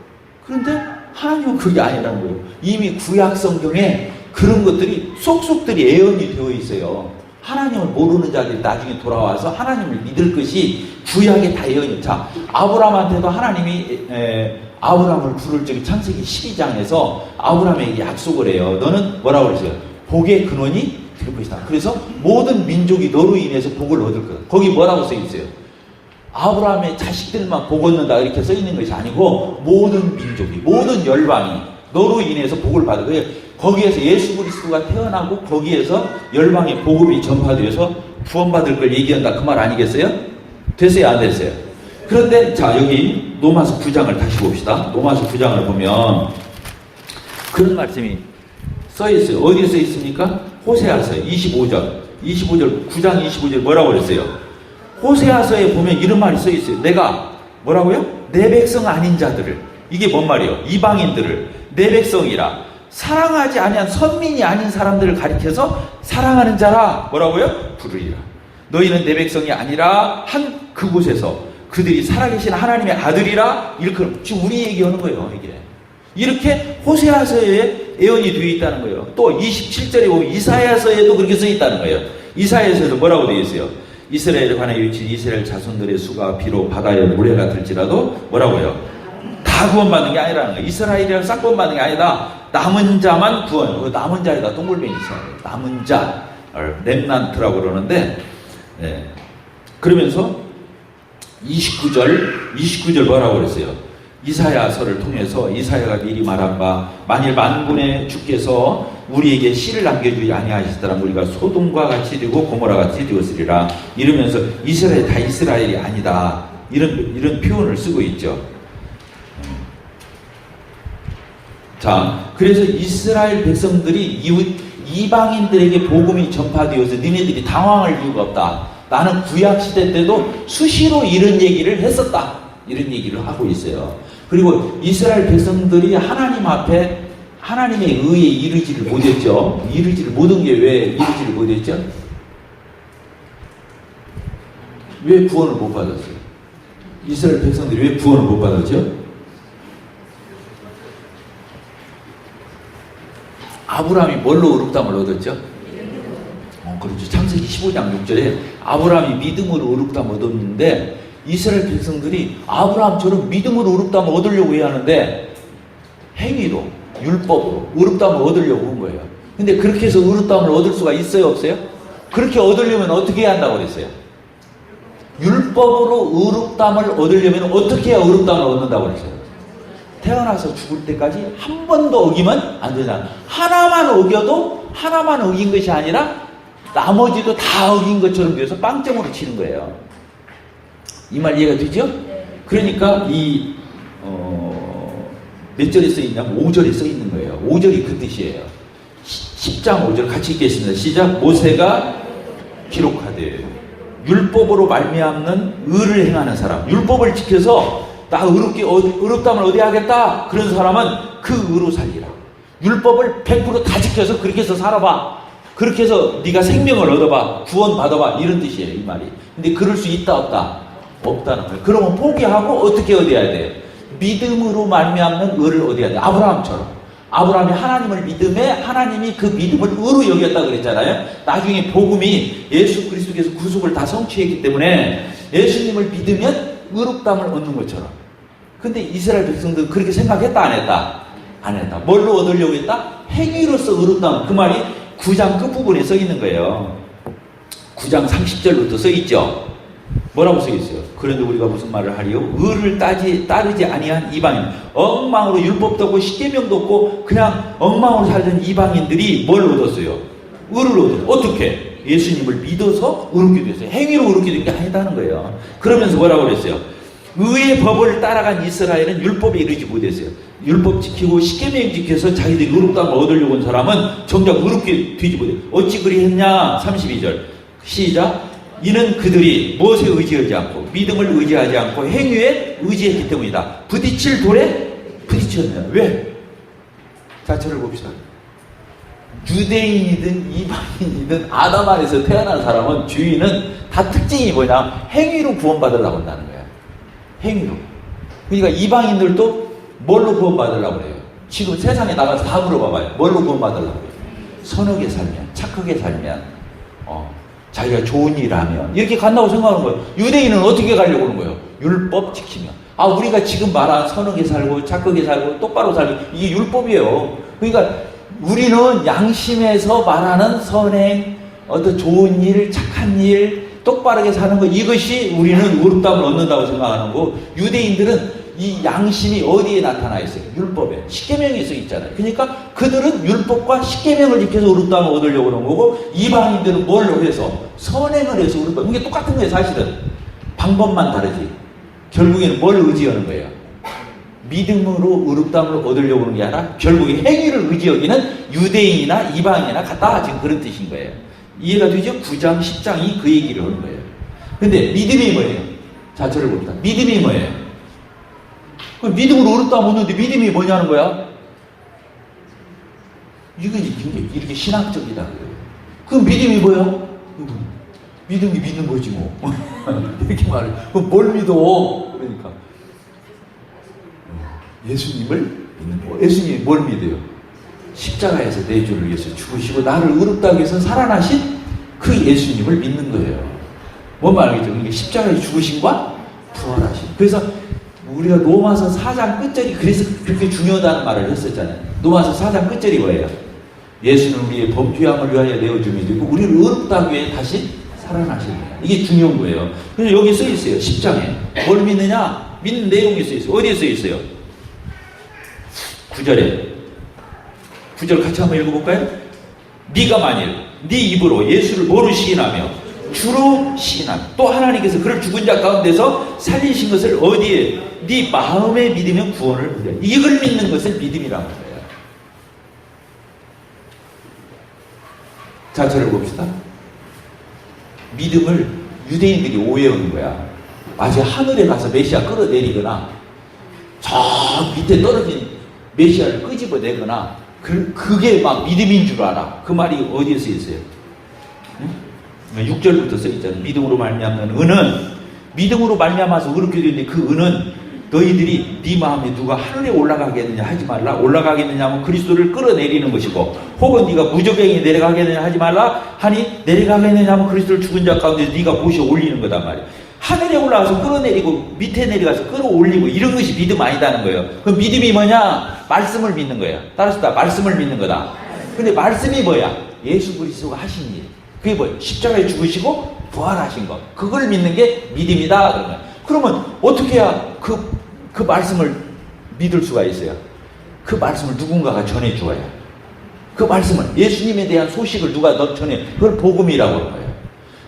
A: 그런데 하나님은 그게 아니라는 거예요. 이미 구약 성경에 그런 것들이 속속들이 예언이 되어 있어요. 하나님을 모르는 자들이 나중에 돌아와서 하나님을 믿을 것이 구약에 다 예언이. 자, 아브라함한테도 하나님이 아브라함을 부를 적에 창세기 12장에서 아브라함에게 약속을 해요. 너는 뭐라고 그랬어요? 복의 근원이 될 것이다. 그래서 모든 민족이 너로 인해서 복을 얻을 거다. 거기 뭐라고 써 있어요? 아브라함의 자식들만 복 얻는다 이렇게 써 있는 것이 아니고 모든 민족이, 모든 열방이 너로 인해서 복을 받을 거예요. 거기에서 예수 그리스도가 태어나고 거기에서 열방의 복음이 전파되어서 구원받을 걸 얘기한다. 그 말 아니겠어요? 됐어요? 안 됐어요? 그런데 자, 여기 로마서 9장을 다시 봅시다. 로마서 9장을 보면 그런 말씀이 써 있어요. 어디에 써 있습니까? 호세아서 25절 9장 25절 뭐라고 그랬어요? 호세아서에 보면 이런 말이 써 있어요. 내가 뭐라고요? 내 백성 아닌 자들을, 이게 뭔 말이에요? 이방인들을 내 백성이라 사랑하지 아니한 선민이 아닌 사람들을 가리켜서 사랑하는 자라 뭐라고요? 부르리라. 너희는 내 백성이 아니라 한 그곳에서 그들이 살아계신 하나님의 아들이라. 이렇게 지금 우리 얘기하는 거예요. 이게 이렇게 호세아서에 예언이 되어 있다는 거예요. 또 27절에 보면 이사야서에도 그렇게 써 있다는 거예요. 이사야서에도 뭐라고 되어 있어요? 이스라엘에 관해 일친 이스라엘 자손들의 수가 비록 바다의 모래 같을지라도 뭐라고요? 다 구원받는 게 아니라는 거예요. 이스라엘이랑 싹 구원받는 게 아니다. 남은 자만 구원. 그 남은 자에다 동글뱅이 있어요. 남은 자, 렘난트라고 그러는데, 네. 그러면서 29절 뭐라고 그랬어요? 이사야서를 통해서 이사야가 미리 말한 바 만일 만군의 주께서 우리에게 씨를 남겨주지 아니하시더라 우리가 소돔과 같이 되고 고모라 같이 되었으리라. 이러면서 이스라엘 다 이스라엘이 아니다. 이런 표현을 쓰고 있죠. 자, 그래서 이스라엘 백성들이 이방인들에게 복음이 전파되어서 니네들이 당황할 이유가 없다. 나는 구약시대 때도 수시로 이런 얘기를 했었다. 이런 얘기를 하고 있어요. 그리고 이스라엘 백성들이 하나님 앞에 하나님의 의에 이르지를 못했죠. 이르지를 못한 게 왜 이르지를 못했죠? 왜 구원을 못 받았어요? 이스라엘 백성들이 왜 구원을 못 받았죠? 아브라함이 뭘로 의롭다함을 얻었죠? 그렇죠. 창세기 15장 6절에 아브라함이 믿음으로 의롭다함을 얻었는데 이스라엘 백성들이 아브라함처럼 믿음으로 의롭다함을 얻으려고 해야 하는데 행위로, 율법으로 의롭다함을 얻으려고 한 거예요. 근데 그렇게 해서 의롭다함을 얻을 수가 있어요, 없어요? 그렇게 얻으려면 어떻게 해야 한다고 그랬어요? 율법으로 의롭다함을 얻으려면 어떻게 해야 의롭다함을 얻는다고 그랬어요? 태어나서 죽을 때까지 한 번도 어기면 안 되잖아. 하나만 어겨도 하나만 어긴 것이 아니라 나머지도 다 어긴 것처럼 돼서 빵점으로 치는 거예요. 이 말 이해가 되죠? 그러니까 몇 절에 써 있냐면 5절에 써 있는 거예요. 5절이 그 뜻이에요. 10장 5절 같이 읽겠습니다. 시작. 모세가 기록하되 율법으로 말미암는 의를 행하는 사람, 율법을 지켜서 나 의롭다함을 어디 하겠다 그런 사람은 그 의로 살리라. 율법을 100% 다 지켜서 그렇게 해서 살아봐. 그렇게 해서 네가 생명을 얻어봐. 구원 받아봐. 이런 뜻이에요, 이 말이. 근데 그럴 수 있다 없다? 없다는 거예요. 그러면 포기하고 어떻게 얻어야 돼요? 믿음으로 말미암는 의를 얻어야 돼요. 아브라함처럼. 아브라함이 하나님을 믿음에 하나님이 그 믿음을 의로 여겼다 그랬잖아요. 나중에 복음이 예수 그리스도께서 구속을 다 성취했기 때문에 예수님을 믿으면 의롭다함을 얻는 것처럼. 근데 이스라엘 백성들은 그렇게 생각했다 안 했다? 안 했다. 뭘로 얻으려고 했다? 행위로서 의롭다함. 그 말이 9장 끝부분에 써 있는 거예요. 9장 30절부터 써 있죠. 뭐라고 써 있어요? 그런데 우리가 무슨 말을 하리요? 의를 따르지 아니한 이방인, 엉망으로 율법도 없고 십계명도 없고 그냥 엉망으로 살던 이방인들이 뭘 얻었어요? 의를 얻어. 어떻게? 예수님을 믿어서 의롭게 됐어요. 행위로 의롭게 된 게 아니다는 거예요. 그러면서 뭐라고 그랬어요? 의의 법을 따라간 이스라엘은 율법에 이르지 못했어요. 율법 지키고 십계명 지켜서 자기들이 의롭다고 얻으려고 온 사람은 정작 의롭게 되지 못해요. 어찌 그리 했냐? 32절 시작. 이는 그들이 무엇에 의지하지 않고 믿음을 의지하지 않고 행위에 의지했기 때문이다. 부딪힐 돌에 부딪혔네요. 왜? 자체를 봅시다. 유대인이든 이방인이든 아담 안에서 태어난 사람은 주인은 다 특징이 뭐냐? 행위로 구원받으려고 한다는 거야. 행위로. 그러니까 이방인들도 뭘로 구원받으려고 그래요? 지금 세상에 나가서 다 물어봐봐요. 뭘로 구원받으려고 그래요? 선하게 살면, 착하게 살면, 자기가 좋은 일 하면 이렇게 간다고 생각하는 거예요. 유대인은 어떻게 가려고 하는 거예요? 율법 지키면. 우리가 지금 말한 선하게 살고 착하게 살고 똑바로 살고 이게 율법이에요. 그러니까 우리는 양심에서 말하는 선행, 어떤 좋은 일, 착한 일, 똑바르게 사는 거, 이것이 우리는 의롭다움을 얻는다고 생각하는 거고, 유대인들은 이 양심이 어디에 나타나 있어요? 율법에. 십계명이 써 있잖아요. 그러니까 그들은 율법과 십계명을 지켜서 의롭다움을 얻으려고 하는 거고, 이방인들은 뭘로 해서? 선행을 해서 의롭다움. 이게 똑같은 거예요, 사실은. 방법만 다르지. 결국에는 뭘 의지하는 거예요? 믿음으로 의롭다움을 얻으려고 하는 게 아니라 결국에 행위를 의지하기는 유대인이나 이방인이나 같다. 지금 그런 뜻인 거예요. 이해가 되죠? 9장, 10장이 그 얘기를 하는 거예요. 근데 믿음이 뭐예요? 자, 저를 봅니다. 믿음이 뭐예요? 믿음으로 의롭다움 얻는데 믿음이 뭐냐는 거야? 이건 이렇게 신학적이다. 그럼 믿음이 뭐야? 믿음이 믿는 거지 뭐. 이렇게 말해. 그럼 뭘 믿어? 그러니까 예수님을 믿는 거. 예수님이 뭘 믿어요? 십자가에서 내 죄를 위해서 죽으시고 나를 의롭다고 해서 살아나신 그 예수님을 믿는 거예요. 뭔 말이죠? 그러니까 십자가에 죽으신과 부활하신. 그래서 우리가 로마서 4장 끝절이 그래서 그렇게 중요하다는 말을 했었잖아요. 로마서 4장 끝절이 뭐예요? 예수는 우리의 범죄함을 위하여 내어줌이 되고 우리를 의롭다고 위해 다시 살아나십니다. 이게 중요한 거예요. 그래서 여기 써 있어요. 10장에. 뭘 믿느냐? 믿는 내용이 써 있어요. 어디에 써 있어요? 9절에. 9절 같이 한번 읽어볼까요? 네가 만일 네 입으로 예수를 뭐로 시인하며 주로 시인하며 또 하나님께서 그를 죽은 자 가운데서 살리신 것을 어디에? 네 마음에 믿으면 구원을 얻으리라. 이걸 믿는 것을 믿음이라고 해요. 자, 저를 봅시다. 믿음을 유대인들이 오해하는 거야. 마치 하늘에 가서 메시아 끌어내리거나 저 밑에 떨어진 메시아를 끄집어내거나 그게 막 믿음인 줄 알아. 그 말이 어디에 써 있어요? 응? 6절부터 써 있잖아요. 믿음으로 말미암는 은은 믿음으로 말미암아서 의롭게 되는데 그 은은 너희들이 네 마음에 누가 하늘에 올라가겠느냐 하지 말라. 올라가겠느냐 하면 그리스도를 끌어내리는 것이고 혹은 네가 무저갱이 내려가겠느냐 하지 말라 하니 내려가겠느냐 하면 그리스도를 죽은 자 가운데 네가 모셔 올리는 거단 말이야. 하늘에 올라가서 끌어내리고 밑에 내려가서 끌어올리고 이런 것이 믿음 아니다는 거예요. 그럼 믿음이 뭐냐? 말씀을 믿는 거예요. 따라서 다 말씀을 믿는 거다. 근데 말씀이 뭐야? 예수 그리스도가 하신 일. 그게 뭐예요? 십자가에 죽으시고 부활하신 것. 그걸 믿는 게 믿음이다. 그러면 어떻게 해야 그 말씀을 믿을 수가 있어요? 그 말씀을 누군가가 전해주어야. 그 말씀을 예수님에 대한 소식을 누가 전해. 그걸 복음이라고 하는 거예요.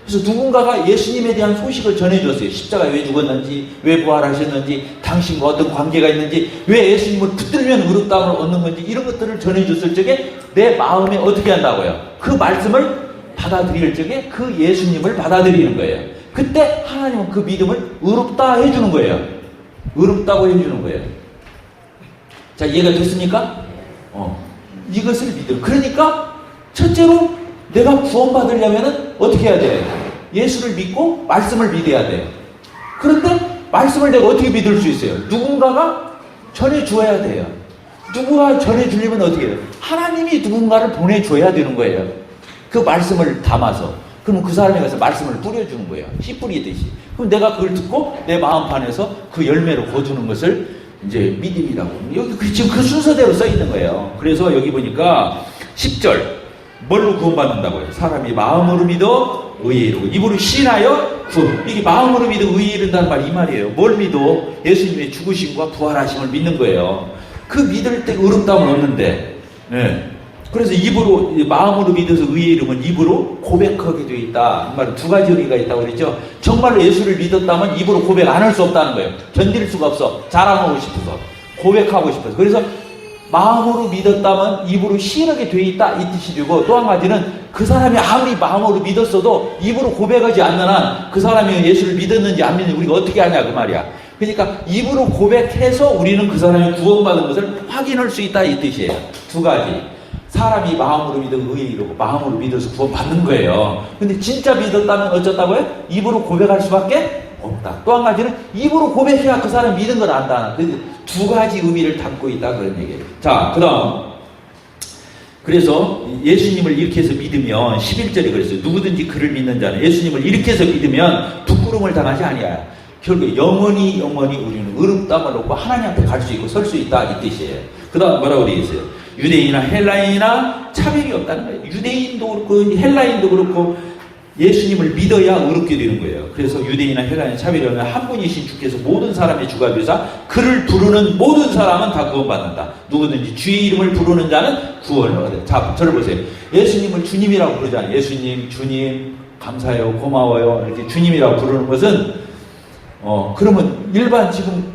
A: 그래서 누군가가 예수님에 대한 소식을 전해줬어요. 십자가에 왜 죽었는지, 왜 부활하셨는지, 당신과 어떤 관계가 있는지, 왜 예수님을 붙들면 의롭다움을 얻는 건지 이런 것들을 전해줬을 적에 내 마음에 어떻게 한다고요? 그 말씀을 받아들일 적에 그 예수님을 받아들이는 거예요. 그때 하나님은 그 믿음을 의롭다 해주는 거예요. 의롭다고 해주는 거예요. 자, 이해가 됐습니까? 이것을 믿음. 그러니까 첫째로 내가 구원받으려면 어떻게 해야 돼요? 예수를 믿고 말씀을 믿어야 돼요. 그런데 말씀을 내가 어떻게 믿을 수 있어요? 누군가가 전해줘야 돼요. 누구가 전해주려면 어떻게 해요? 하나님이 누군가를 보내줘야 되는 거예요. 그 말씀을 담아서. 그럼 그 사람에 가서 말씀을 뿌려주는 거예요. 씨 뿌리듯이. 그럼 내가 그걸 듣고 내 마음판에서 그 열매로 거두는 것을 이제 믿음이라고. 여기 지금 그 순서대로 써 있는 거예요. 그래서 여기 보니까 10절. 뭘로 구원받는다고요? 사람이 마음으로 믿어 의에 이르고 입으로 신하여 이게 마음으로 믿어 의에 이른다는 말이 이 말이에요. 뭘 믿어? 예수님의 죽으심과 부활하심을 믿는 거예요. 그 믿을 때 어렵다면 없는데, 네. 그래서 입으로, 마음으로 믿어서 의에 이르면 입으로 고백하게 되어 있다. 이 말은 두 가지 의미가 있다고 그랬죠. 정말로 예수를 믿었다면 입으로 고백 안 할 수 없다는 거예요. 견딜 수가 없어. 자랑하고 싶어서, 고백하고 싶어서. 그래서 마음으로 믿었다면 입으로 시인하게 되어 있다, 이 뜻이 되고, 또 한 가지는 그 사람이 아무리 마음으로 믿었어도 입으로 고백하지 않는 한 그 사람이 예수를 믿었는지 안 믿는지 우리가 어떻게 아냐 그 말이야. 그러니까 입으로 고백해서 우리는 그 사람이 구원받은 것을 확인할 수 있다, 이 뜻이에요. 두 가지. 사람이 마음으로 믿어 의에 이르고 마음으로 믿어서 구원받는 거예요. 근데 진짜 믿었다면 어쩌다고요? 입으로 고백할 수밖에 없다. 또 한 가지는 입으로 고백해야 그 사람이 믿은 걸 안다. 두 가지 의미를 담고 있다, 그런 얘기예요. 자, 그 다음. 그래서 예수님을 이렇게 해서 믿으면 11절에 그랬어요. 누구든지 그를 믿는 자는 예수님을 이렇게 해서 믿으면 부끄러움을 당하지 아니하여 결국 영원히 우리는 의롭다함을 얻고 하나님 앞에 갈 수 있고 설 수 있다, 이 뜻이에요. 그 다음 뭐라고 되어 있어요? 유대인이나 헬라인이나 차별이 없다는 거예요. 유대인도 그렇고 헬라인도 그렇고 예수님을 믿어야 의롭게 되는 거예요. 그래서 유대인이나 헬라인 차별이 없는 한 분이신 주께서 모든 사람의 주가 되사 그를 부르는 모든 사람은 다 구원받는다. 누구든지 주의 이름을 부르는 자는 구원을 얻어요. 자, 저를 보세요. 예수님을 주님이라고 부르잖아요. 예수님, 주님, 감사해요, 고마워요, 이렇게 주님이라고 부르는 것은 그러면 일반 지금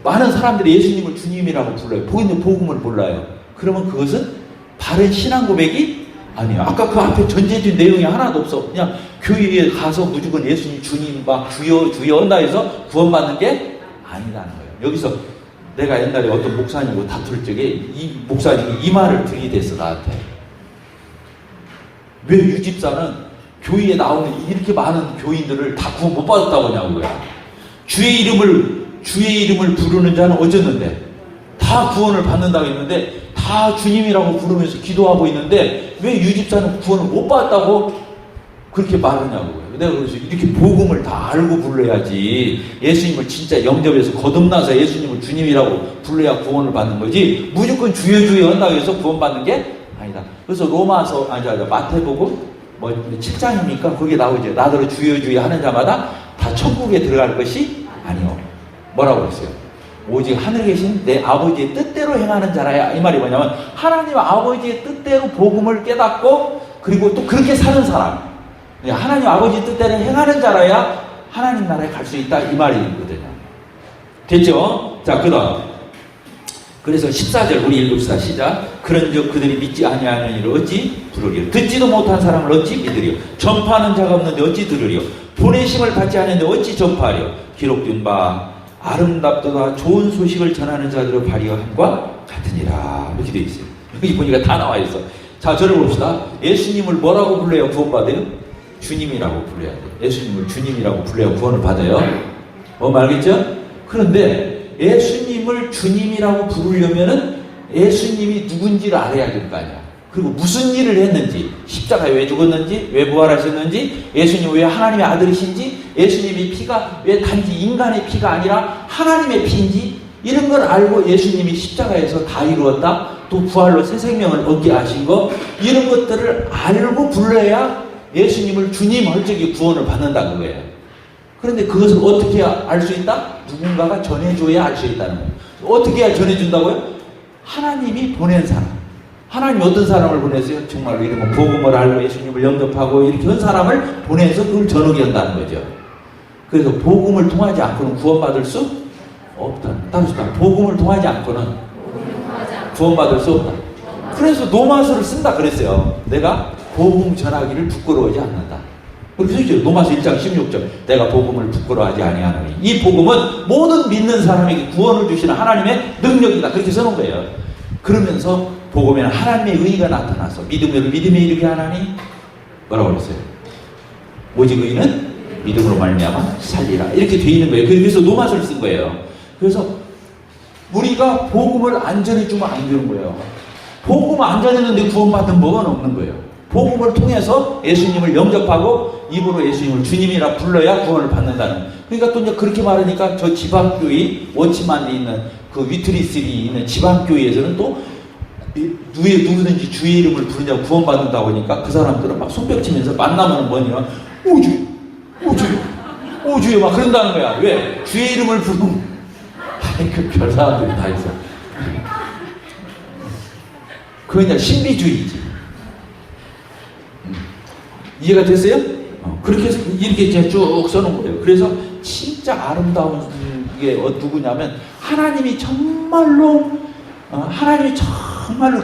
A: 많은 사람들이 예수님을 주님이라고 불러요. 복음을 몰라요. 그러면 그것은 바른 신앙 고백이 아니에요. 아까 그 앞에 전제된 내용이 하나도 없어. 그냥 교회에 가서 무조건 예수님 주님 막 주여 한다 해서 구원받는 게 아니라는 거예요. 여기서 내가 옛날에 어떤 목사님하고 다툴 적에 이 목사님이 이 말을 들이댔어, 나한테. 왜 유집사는 교회에 나오는 이렇게 많은 교인들을 다 구원 못 받았다고 하냐고요. 주의 이름을 부르는 자는 어쩌는데 다 구원을 받는다고 했는데 다 주님이라고 부르면서 기도하고 있는데 왜 유집사는 구원을 못 받았다고 그렇게 말하냐고요. 내가 그래서 이렇게 복음을 다 알고 불러야지 예수님을 진짜 영접해서 거듭나서 예수님을 주님이라고 불러야 구원을 받는 거지 무조건 주여 한다고 해서 구원받는 게 아니다. 그래서 로마서 마태복음 7장입니까? 거기에 나오죠. 나더러 주여 하는 자마다 다 천국에 들어갈 것이 아니요. 뭐라고 그랬어요? 오직 하늘에 계신 내 아버지의 뜻대로 행하는 자라야. 이 말이 뭐냐면 하나님 아버지의 뜻대로 복음을 깨닫고 그리고 또 그렇게 사는 사람, 하나님 아버지의 뜻대로 행하는 자라야 하나님 나라에 갈 수 있다, 이 말이거든요. 됐죠? 자, 그 다음 그래서 14절 우리 읽읍시다. 시작. 그런즉 그들이 믿지 아니하는 이를 어찌 들으리요? 듣지도 못한 사람을 어찌 믿으리요? 전파하는 자가 없는데 어찌 들으리요? 보내심을 받지 않는데 어찌 전파하리요? 기록된 바 아름답도다 좋은 소식을 전하는 자들의 발휘함과 같으니라. 이렇게 되어 있어요. 여기 보니까 다 나와 있어. 자, 저를 봅시다. 예수님을 뭐라고 불러야 구원받아요? 주님이라고 불러야 돼요. 예수님을 주님이라고 불러야 구원을 받아요. 알겠죠? 그런데 예수님을 주님이라고 부르려면은 예수님이 누군지를 알아야 될 거 아니야. 그리고 무슨 일을 했는지, 십자가에 왜 죽었는지, 왜 부활하셨는지, 예수님이 왜 하나님의 아들이신지, 예수님의 피가 왜 단지 인간의 피가 아니라 하나님의 피인지, 이런 걸 알고 예수님이 십자가에서 다 이루었다, 또 부활로 새 생명을 얻게 하신 거, 이런 것들을 알고 불러야 예수님을 주님 할 적에 구원을 받는다는 거예요. 그런데 그것을 어떻게 알 수 있다? 누군가가 전해줘야 알 수 있다는 거예요. 어떻게 해야 전해준다고요? 하나님이 보낸 사람. 하나님이 어떤 사람을 보냈어요? 정말로 이러면 복음을 알고 예수님을 영접하고 이렇게 한 사람을 보내서 그걸 전하게 한다는 거죠. 그래서 복음을 통하지 않고는 구원받을 수 없다. 따라서 복음을 통하지 않고는 구원받을 수 없다. 그래서 노마서를 쓴다 그랬어요. 내가 복음 전하기를 부끄러워하지 않는다. 그렇게 써있죠. 노마서 1장 16절. 내가 복음을 부끄러워하지 아니하노니. 이 복음은 모든 믿는 사람에게 구원을 주시는 하나님의 능력이다. 그렇게 써놓은 거예요. 그러면서 복음에는 하나님의 의의가 나타나서 믿음으로 믿음에 이르게 하나니 뭐라고 그랬어요? 오직 의는 믿음으로 말미암아 살리라. 이렇게 돼 있는 거예요. 그래서 노마서를 쓴 거예요. 그래서 우리가 복음을 안 전해주면 안 되는 거예요. 복음을 안 전했는데 구원받은 법은 없는 거예요. 복음을 통해서 예수님을 영접하고 입으로 예수님을 주님이라 불러야 구원을 받는다는. 그러니까 또 이제 그렇게 말하니까 저 지방교회 원치만에 있는 그 위트리스리 있는 지방교회에서는 또 누구든지 주의 이름을 부르냐고 구원받는다고 하니까 그 사람들은 막 손뼉치면서 만나면 뭐냐, 오주여 막 그런다는 거야. 왜? 주의 이름을 부르면 그 별 사람들이 다 있어. 그냥 신비주의지. 이해가 됐어요? 그렇게 해서 이렇게 이제 쭉 써놓은 거예요. 그래서 진짜 아름다운 게 누구냐면 하나님이 정말로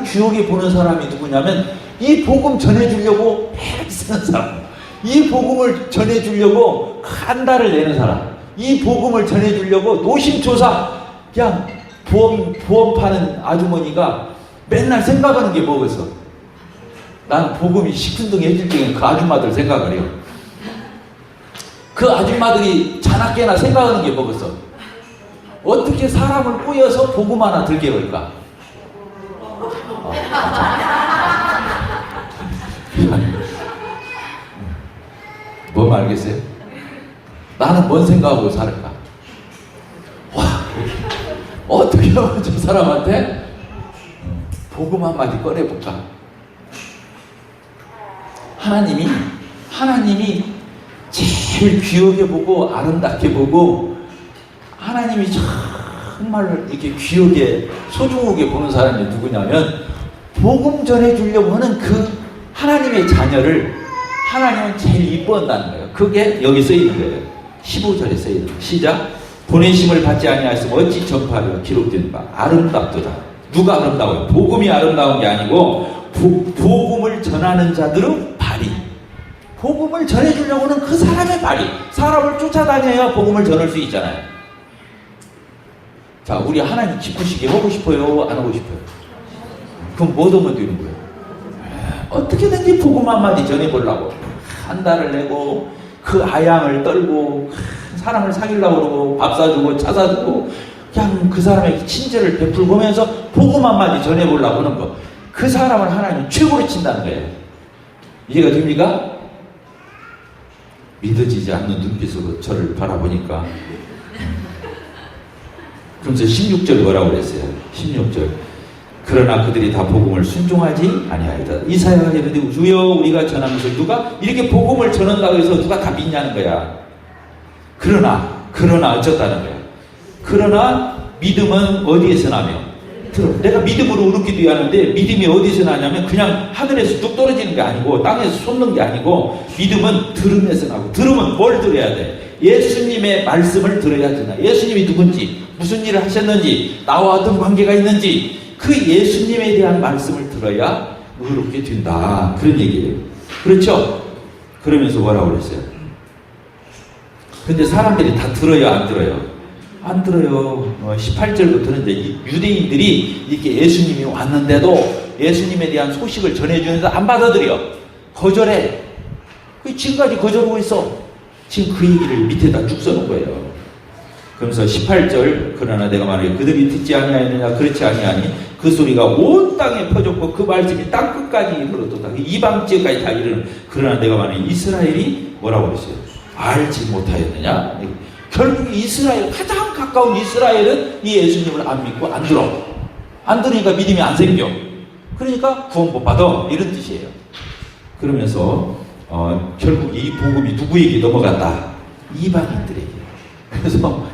A: 귀하게 보는 사람이 누구냐면 이 복음 전해주려고 애를 쓰는 사람, 이 복음을 전해주려고 한 달을 내는 사람, 이 복음을 전해주려고 노심초사 그냥 보험 파는 아주머니가 맨날 생각하는 게 뭐겠어? 나는 복음이 시큰둥해질 때는 그 아줌마들 생각을 해요. 그 아줌마들이 자나깨나 생각하는 게 뭐겠어? 어떻게 사람을 꼬여서 복음 하나 들게 할까? 뭔 알겠어요? 나는 뭔 생각하고 살을까? 와, 어떻게 하면 저 사람한테 복음 한마디 꺼내볼까? 하나님이 제일 귀하게 보고 아름답게 보고 하나님이 정말 이렇게 귀하게 소중하게 보는 사람이 누구냐면 복음 전해주려고 하는 그 하나님의 자녀를 하나님은 제일 이뻐한다는 거예요. 그게 여기 쓰이는 거예요. 15절에 쓰이는 거예요. 시작. 보내심을 받지 아니하였으면 어찌 전파하리라 기록된 바 아름답도다. 누가 아름다워요? 복음이 아름다운 게 아니고 복음을 전하는 자들은 발이, 복음을 전해주려고 하는 그 사람의 발이, 사람을 쫓아다녀야 복음을 전할 수 있잖아요. 자, 우리 하나님 기쁘시게 하고 싶어요? 안 하고 싶어요? 그럼 뭐 하면 되는 거예요? 어떻게든지 복음 한마디 전해보려고 한 달을 내고 그 아양을 떨고 사람을 사귀려고 그러고 밥 사주고 차 사주고 그냥 그 사람에게 친절을 베풀고 하면서 복음 한마디 전해보려고 하는 거, 그 사람을 하나님 최고로 친다는 거예요. 이해가 됩니까? 믿어지지 않는 눈빛으로 저를 바라보니까. 그러면서 16절 뭐라고 그랬어요? 16절. 그러나 그들이 다 복음을 순종하지 아니하였다. 이사야가 이르되 주여 우리가 전하면서 누가 이렇게 복음을 전한다고 해서 누가 다 믿냐는 거야. 그러나 어쩌다는 거야. 그러나 믿음은 어디에서 나며? 내가 믿음으로 얻기도 하는데 믿음이 어디서 나냐면 그냥 하늘에서 뚝 떨어지는 게 아니고 땅에서 솟는 게 아니고 믿음은 들음에서 나고, 들으면 뭘 들어야 돼? 예수님의 말씀을 들어야 된다. 예수님이 누군지, 무슨 일을 하셨는지, 나와 어떤 관계가 있는지 그 예수님에 대한 말씀을 들어야 의롭게 된다. 그런 얘기예요. 그렇죠? 그러면서 뭐라고 그랬어요? 근데 사람들이 다 들어요, 안 들어요? 안 들어요. 18절부터는 이제 유대인들이 이렇게 예수님이 왔는데도 예수님에 대한 소식을 전해주면서 안 받아들여. 거절해. 지금까지 거절하고 있어. 지금 그 얘기를 밑에다 쭉 써놓은 거예요. 그러면서 18절, 그러나 내가 말하기를 그들이 듣지 아니하였느냐? 그렇지 아니하니 그 소리가 온 땅에 퍼졌고 그 말씀이 땅 끝까지 이르렀도다. 이방 지역까지 다 이르는. 그러나 내가 말하기를 이스라엘이 뭐라고 그랬어요? 알지 못하였느냐? 결국 이스라엘, 가장 가까운 이스라엘은 이 예수님을 안 믿고 안 들어. 안 들으니까 믿음이 안 생겨. 그러니까 구원 못 받아. 이런 뜻이에요. 그러면서 결국 이 복음이 누구에게 넘어간다? 이방인들에게. 그래서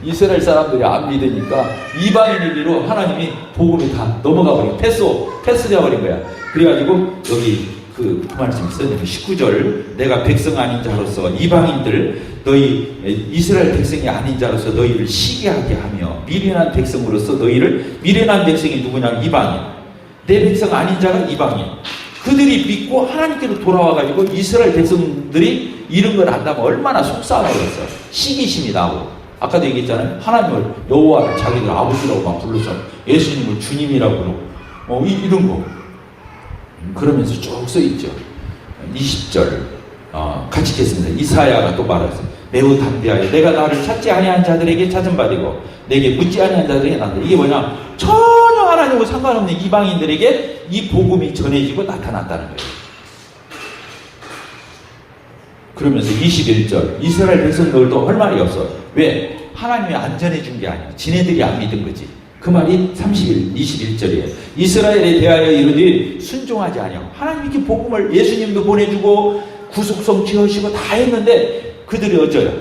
A: 이스라엘 사람들이 안 믿으니까 이방인에게로 하나님이 복음이 다 넘어가 버린, 패스 되어버린 거야. 그래가지고 여기 그 말씀이 있었는데 19절, 내가 백성 아닌 자로서 이방인들, 너희 이스라엘 백성이 아닌 자로서 너희를 시기하게 하며 미련한 백성으로서 너희를, 미련한 백성이 누구냐? 이방인. 내 백성 아닌 자가 이방인. 그들이 믿고 하나님께로 돌아와가지고 이스라엘 백성들이 이런 걸 안다면 얼마나 속상하겠어. 시기심이 나고. 아까도 얘기했잖아요. 하나님을, 여호와를 자기들 아버지라고 막 불러서 예수님을 주님이라고 그러고 이런 거. 그러면서 쭉 써있죠. 20절 같이 읽겠습니다. 이사야가 또 말했어요. 매우 담대하여 내가 나를 찾지 아니한 자들에게 찾음받이고 내게 묻지 아니한 자들에게 난다. 이게 뭐냐? 전혀 하나님과 상관없는 이방인들에게 이 복음이 전해지고 나타났다는 거예요. 그러면서 21절, 이스라엘 백성들도 할 말이 없어. 왜? 하나님이 안 전해준 게 아니야. 지네들이 안 믿은 거지. 그 말이 21절이에요. 이스라엘에 대하여 이르되 순종하지 아니하고, 하나님 이렇게 복음을 예수님도 보내주고 구속성 취하시고 다 했는데 그들이 어쩌요?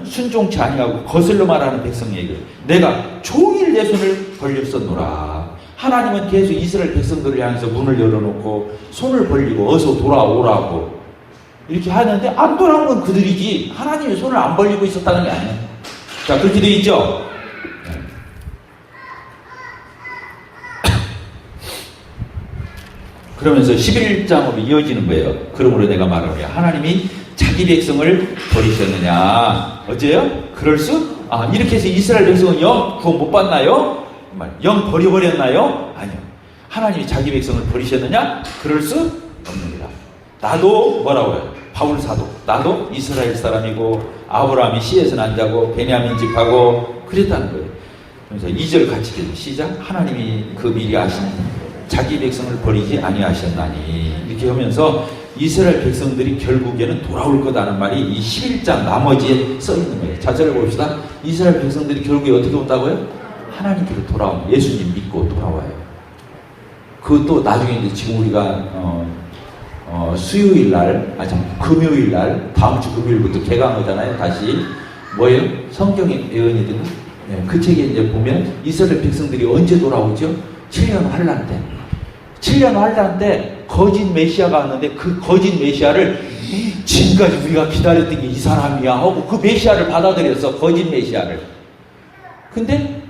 A: 순종치 아니하고 거슬러 말하는 백성에게 내가 종일 내 손을 벌렸었노라. 하나님은 계속 이스라엘 백성들을 향해서 문을 열어놓고 손을 벌리고 어서 돌아오라고 이렇게 하는데 안 돌아오는 건 그들이지 하나님이 손을 안 벌리고 있었다는 게 아니에요. 자, 그렇게 되어 있죠. 그러면서 11장으로 이어지는 거예요. 그러므로 내가 말하노니 하나님이 자기 백성을 버리셨느냐. 어째요? 그럴 수? 이렇게 해서 이스라엘 백성은 영 구원 못 받나요? 영 버려버렸나요? 아니요. 하나님이 자기 백성을 버리셨느냐? 그럴 수 없느니라. 나도 뭐라고요? 바울 사도. 나도 이스라엘 사람이고 아브라함이 씨에서 난 자고 베냐민 집하고 그랬다는 거예요. 그래서 2절 같이 읽어요. 시작. 하나님이 그 미리 아신 자기 백성을 버리지 아니하셨나니. 이렇게 하면서 이스라엘 백성들이 결국에는 돌아올 거다는 말이 이 11장 나머지에 써 있는 거예요. 자세를 봅시다. 이스라엘 백성들이 결국에 어떻게 온다고요? 하나님께로 돌아옵니다. 예수님 믿고 돌아와요. 그것도 나중에 이제 지금 우리가 수요일 날, 금요일 날, 다음 주 금요일부터 개강하잖아요. 다시 뭐예요? 성경의 예언이든가. 네, 그 책에 이제 보면 이스라엘 백성들이 언제 돌아오죠? 7년 환란 때. 7년 환란 때 거짓 메시아가 왔는데 그 거짓 메시아를 지금까지 우리가 기다렸던 게 이 사람이야 하고 그 메시아를 받아들였어. 거짓 메시아를. 근데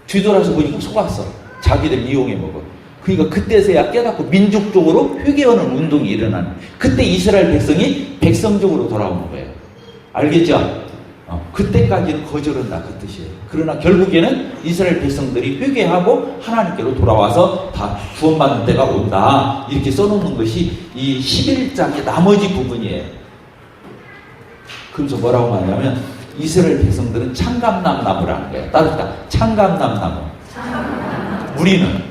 A: 뒤돌아서 보니까 속았어. 자기들 이용해 먹어. 그러니까 그때서야 깨닫고 민족적으로 회개하는 운동이 일어나는. 그때 이스라엘 백성이 백성적으로 돌아오는 거예요. 알겠죠? 그때까지는 거절한다 그 뜻이에요. 그러나 결국에는 이스라엘 백성들이 회개하고 하나님께로 돌아와서 다 구원받는 때가 온다. 이렇게 써놓는 것이 이 11장의 나머지 부분이에요. 그래서 뭐라고 말하냐면 이스라엘 백성들은 창감나무라는 거예요. 따뜻하다. 창감나무. 우리는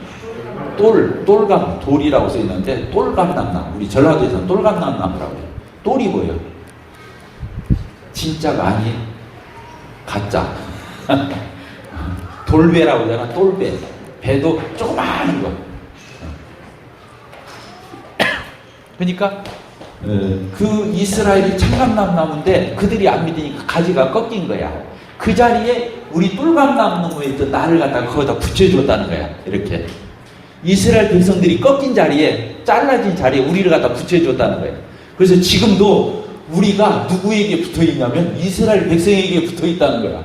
A: 돌이라고 써 있는데 똘감나무. 우리 전라도에서는 똘감나무라고 해요. 똘이 뭐예요? 진짜가 아닌 가짜. 돌배라고 하잖아. 똘배. 배도 조그마한 거. 그러니까 그 이스라엘이 창감나무인데 그들이 안 믿으니까 가지가 꺾인 거야. 그 자리에 우리 똘감나무에 있던 나를 갖다가 거기다 붙여줬다는 거야. 이렇게 이스라엘 백성들이 꺾인 자리에, 잘라진 자리에 우리를 갖다 붙여줬다는 거야. 그래서 지금도 우리가 누구에게 붙어있냐면 이스라엘 백성에게 붙어있다는 거야.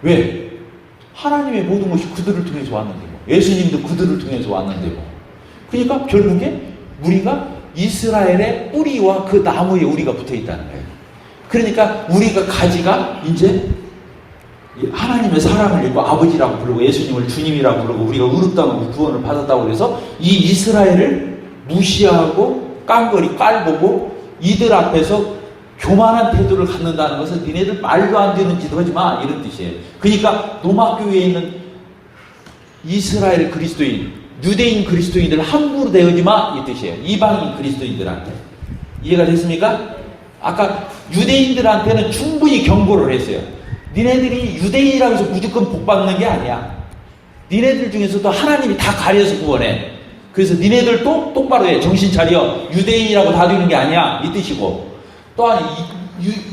A: 왜? 하나님의 모든 것이 그들을 통해서 왔는데 뭐. 예수님도 그들을 통해서 왔는데 뭐. 그러니까 결국에 우리가 이스라엘의 뿌리와 그 나무에 우리가 붙어있다는 거예요. 그러니까 우리가 가지가 이제 하나님의 사랑을 입고 아버지라고 부르고 예수님을 주님이라고 부르고 우리가 의롭다고 구원을 받았다고 해서 이 이스라엘을 무시하고 깡거리 깔보고 이들 앞에서 교만한 태도를 갖는다는 것은 니네들 말도 안 되는 짓 하지 마 이런 뜻이에요. 그러니까 로마교회에 있는 이스라엘 그리스도인, 유대인 그리스도인들 함부로 대하지 마 이 뜻이에요. 이방인 그리스도인들한테. 이해가 됐습니까? 아까 유대인들한테는 충분히 경고를 했어요. 니네들이 유대인이라고 해서 무조건 복받는 게 아니야. 니네들 중에서도 하나님이 다 가려서 구원해. 그래서 니네들도 똑바로 해. 정신 차려. 유대인이라고 다 되는 게 아니야. 이 뜻이고. 또한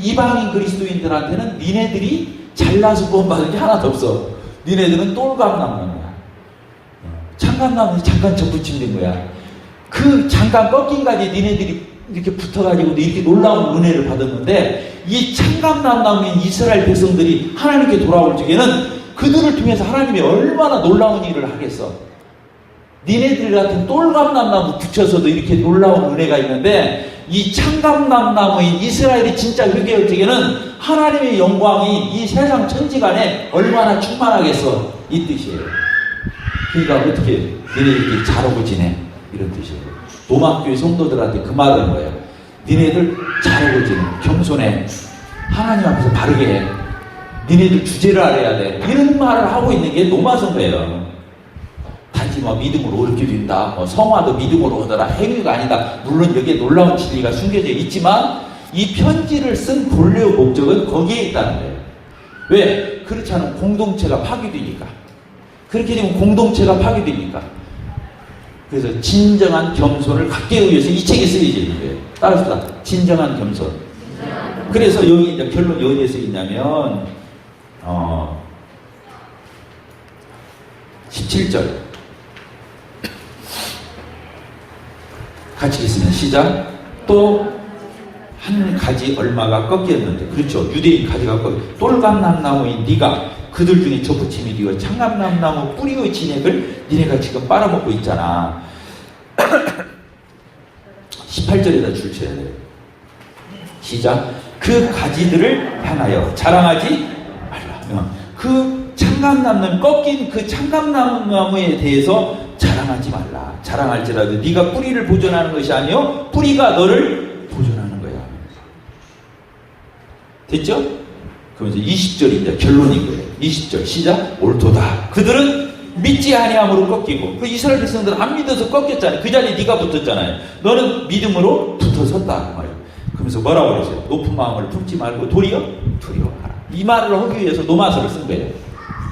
A: 이방인 그리스도인들한테는 니네들이 잘나서 구원받은 게 하나도 없어. 니네들은 똘감나무는 거야. 창감나무에 잠깐 접붙인 거야. 그 잠깐 꺾인 가지 니네들이 이렇게 붙어가지고 이렇게 놀라운 은혜를 받았는데 이 창감나무인 이스라엘 백성들이 하나님께 돌아올 적에는 그들을 통해서 하나님이 얼마나 놀라운 일을 하겠어. 니네들 같은 똘감나무 붙여서도 이렇게 놀라운 은혜가 있는데 이 창감나무인 이스라엘이 진짜 회개할 적에는 하나님의 영광이 이 세상 천지간에 얼마나 충만하겠어 이 뜻이에요. 그러니까 어떻게 니네들끼리 잘하고 지내 이런 뜻이에요. 로마교회 성도들한테 그 말을 한 거예요. 니네들 잘하고 지내, 겸손해, 하나님 앞에서 바르게 해, 니네들 주제를 알아야 돼 이런 말을 하고 있는 게 로마 성도예요. 단지 뭐 믿음으로 옳게 된다, 뭐 성화도 믿음으로 하더라, 행위가 아니다. 물론 여기에 놀라운 진리가 숨겨져 있지만 이 편지를 쓴 본래의 목적은 거기에 있다는 거예요. 왜? 그렇지 않으면 공동체가 파괴되니까. 그렇게 되면 공동체가 파괴됩니까? 그래서 진정한 겸손을 갖기 위해서 이 책이 쓰여져 있는 거예요. 따라서 진정한 겸손. 그래서 여기 이제 결론이 어디에 써 있냐면 17절 같이 있으면 시작. 또 한 가지 얼마가 꺾였는데, 그렇죠, 유대인 가지가 꺾여 똘감남나무인 네가 그들 중에 접붙임이 되어 창감남나무 뿌리의 진액을 니네가 지금 빨아먹고 있잖아. 18절에다 줄 쳐야 돼요. 시작. 그 가지들을 향하여 자랑하지 말라. 그 창감나무, 꺾인 그 창감나무에 대해서 자랑하지 말라. 자랑할지라도 네가 뿌리를 보존하는 것이 아니요 뿌리가 너를 보존하는 거야. 됐죠? 그러면서 20절이 이제 결론인 거예요. 20절 시작. 옳도다. 그들은 믿지 아니함으로 꺾이고, 그 이스라엘 백성들은 안 믿어서 꺾였잖아요. 그 자리에 네가 붙었잖아요. 너는 믿음으로 붙어섰다 그 말이에요. 그러면서 뭐라고 그랬어요? 높은 마음을 품지 말고 도리어 두려워하라. 이 말을 하기 위해서 노마서를 쓴 거예요.